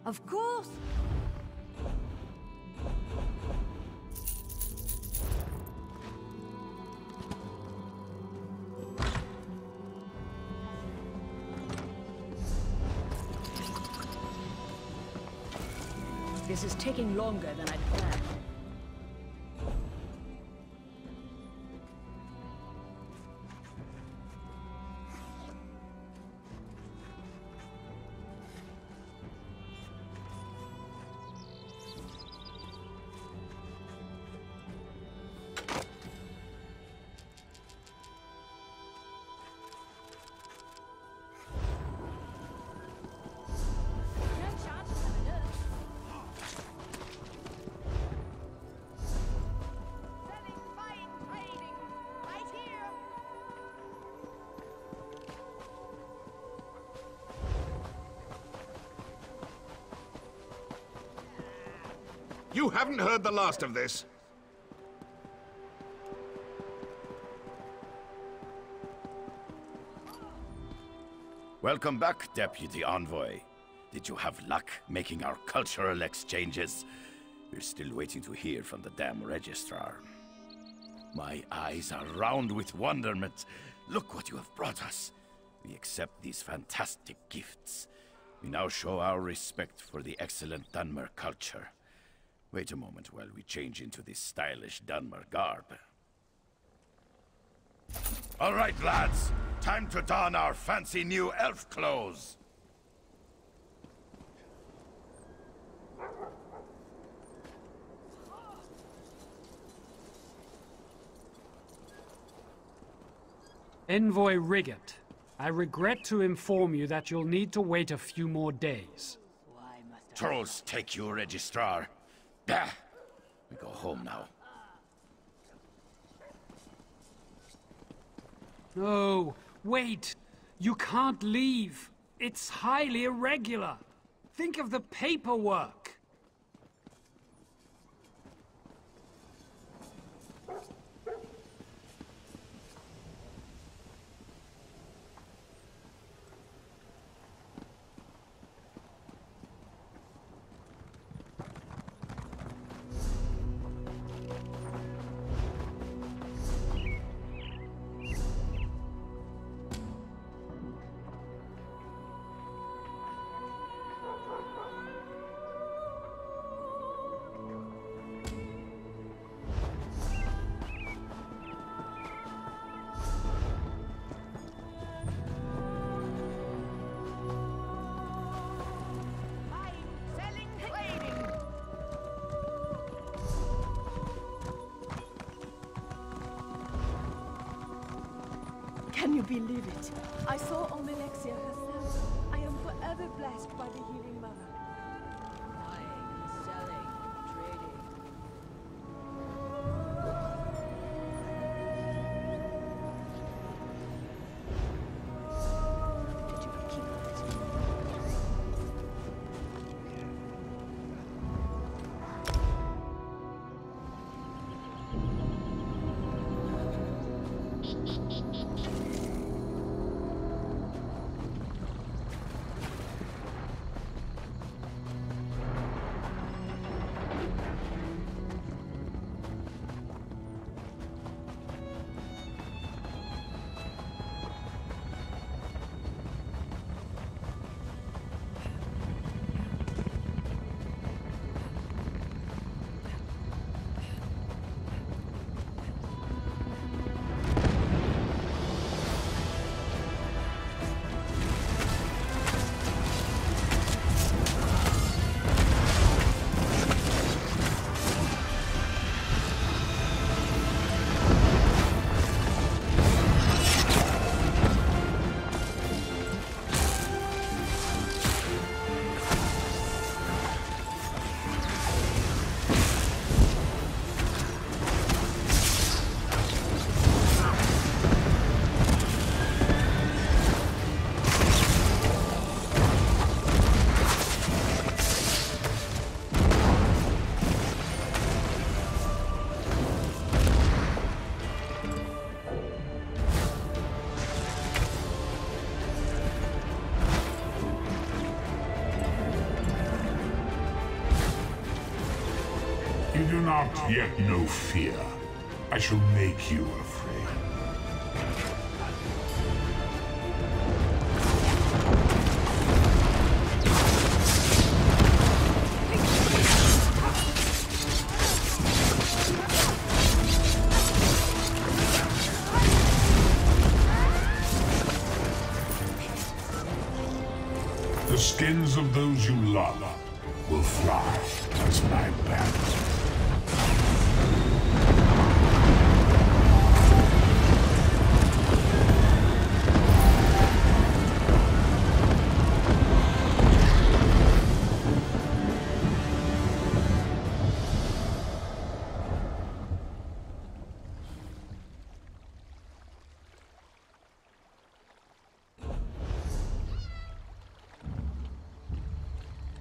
Of course! This is taking longer than I'd planned. You haven't heard the last of this. Welcome back, Deputy Envoy. Did you have luck making our cultural exchanges? We're still waiting to hear from the damn registrar. My eyes are round with wonderment. Look what you have brought us. We accept these fantastic gifts. We now show our respect for the excellent Dunmer culture. Wait a moment while we change into this stylish Dunmer garb. All right, lads. Time to don our fancy new elf clothes. Envoy Riggett, I regret to inform you that you'll need to wait a few more days. Trolls take you, Registrar. Bah! We go home now. No, wait! You can't leave! It's highly irregular! Think of the paperwork! Can you believe it? I saw Alexia herself. I am forever blessed by the healing mother. Buying, selling, trading. Did you keep it? do not yet know fear. I shall make you afraid. The skins of those you love will fly as my banners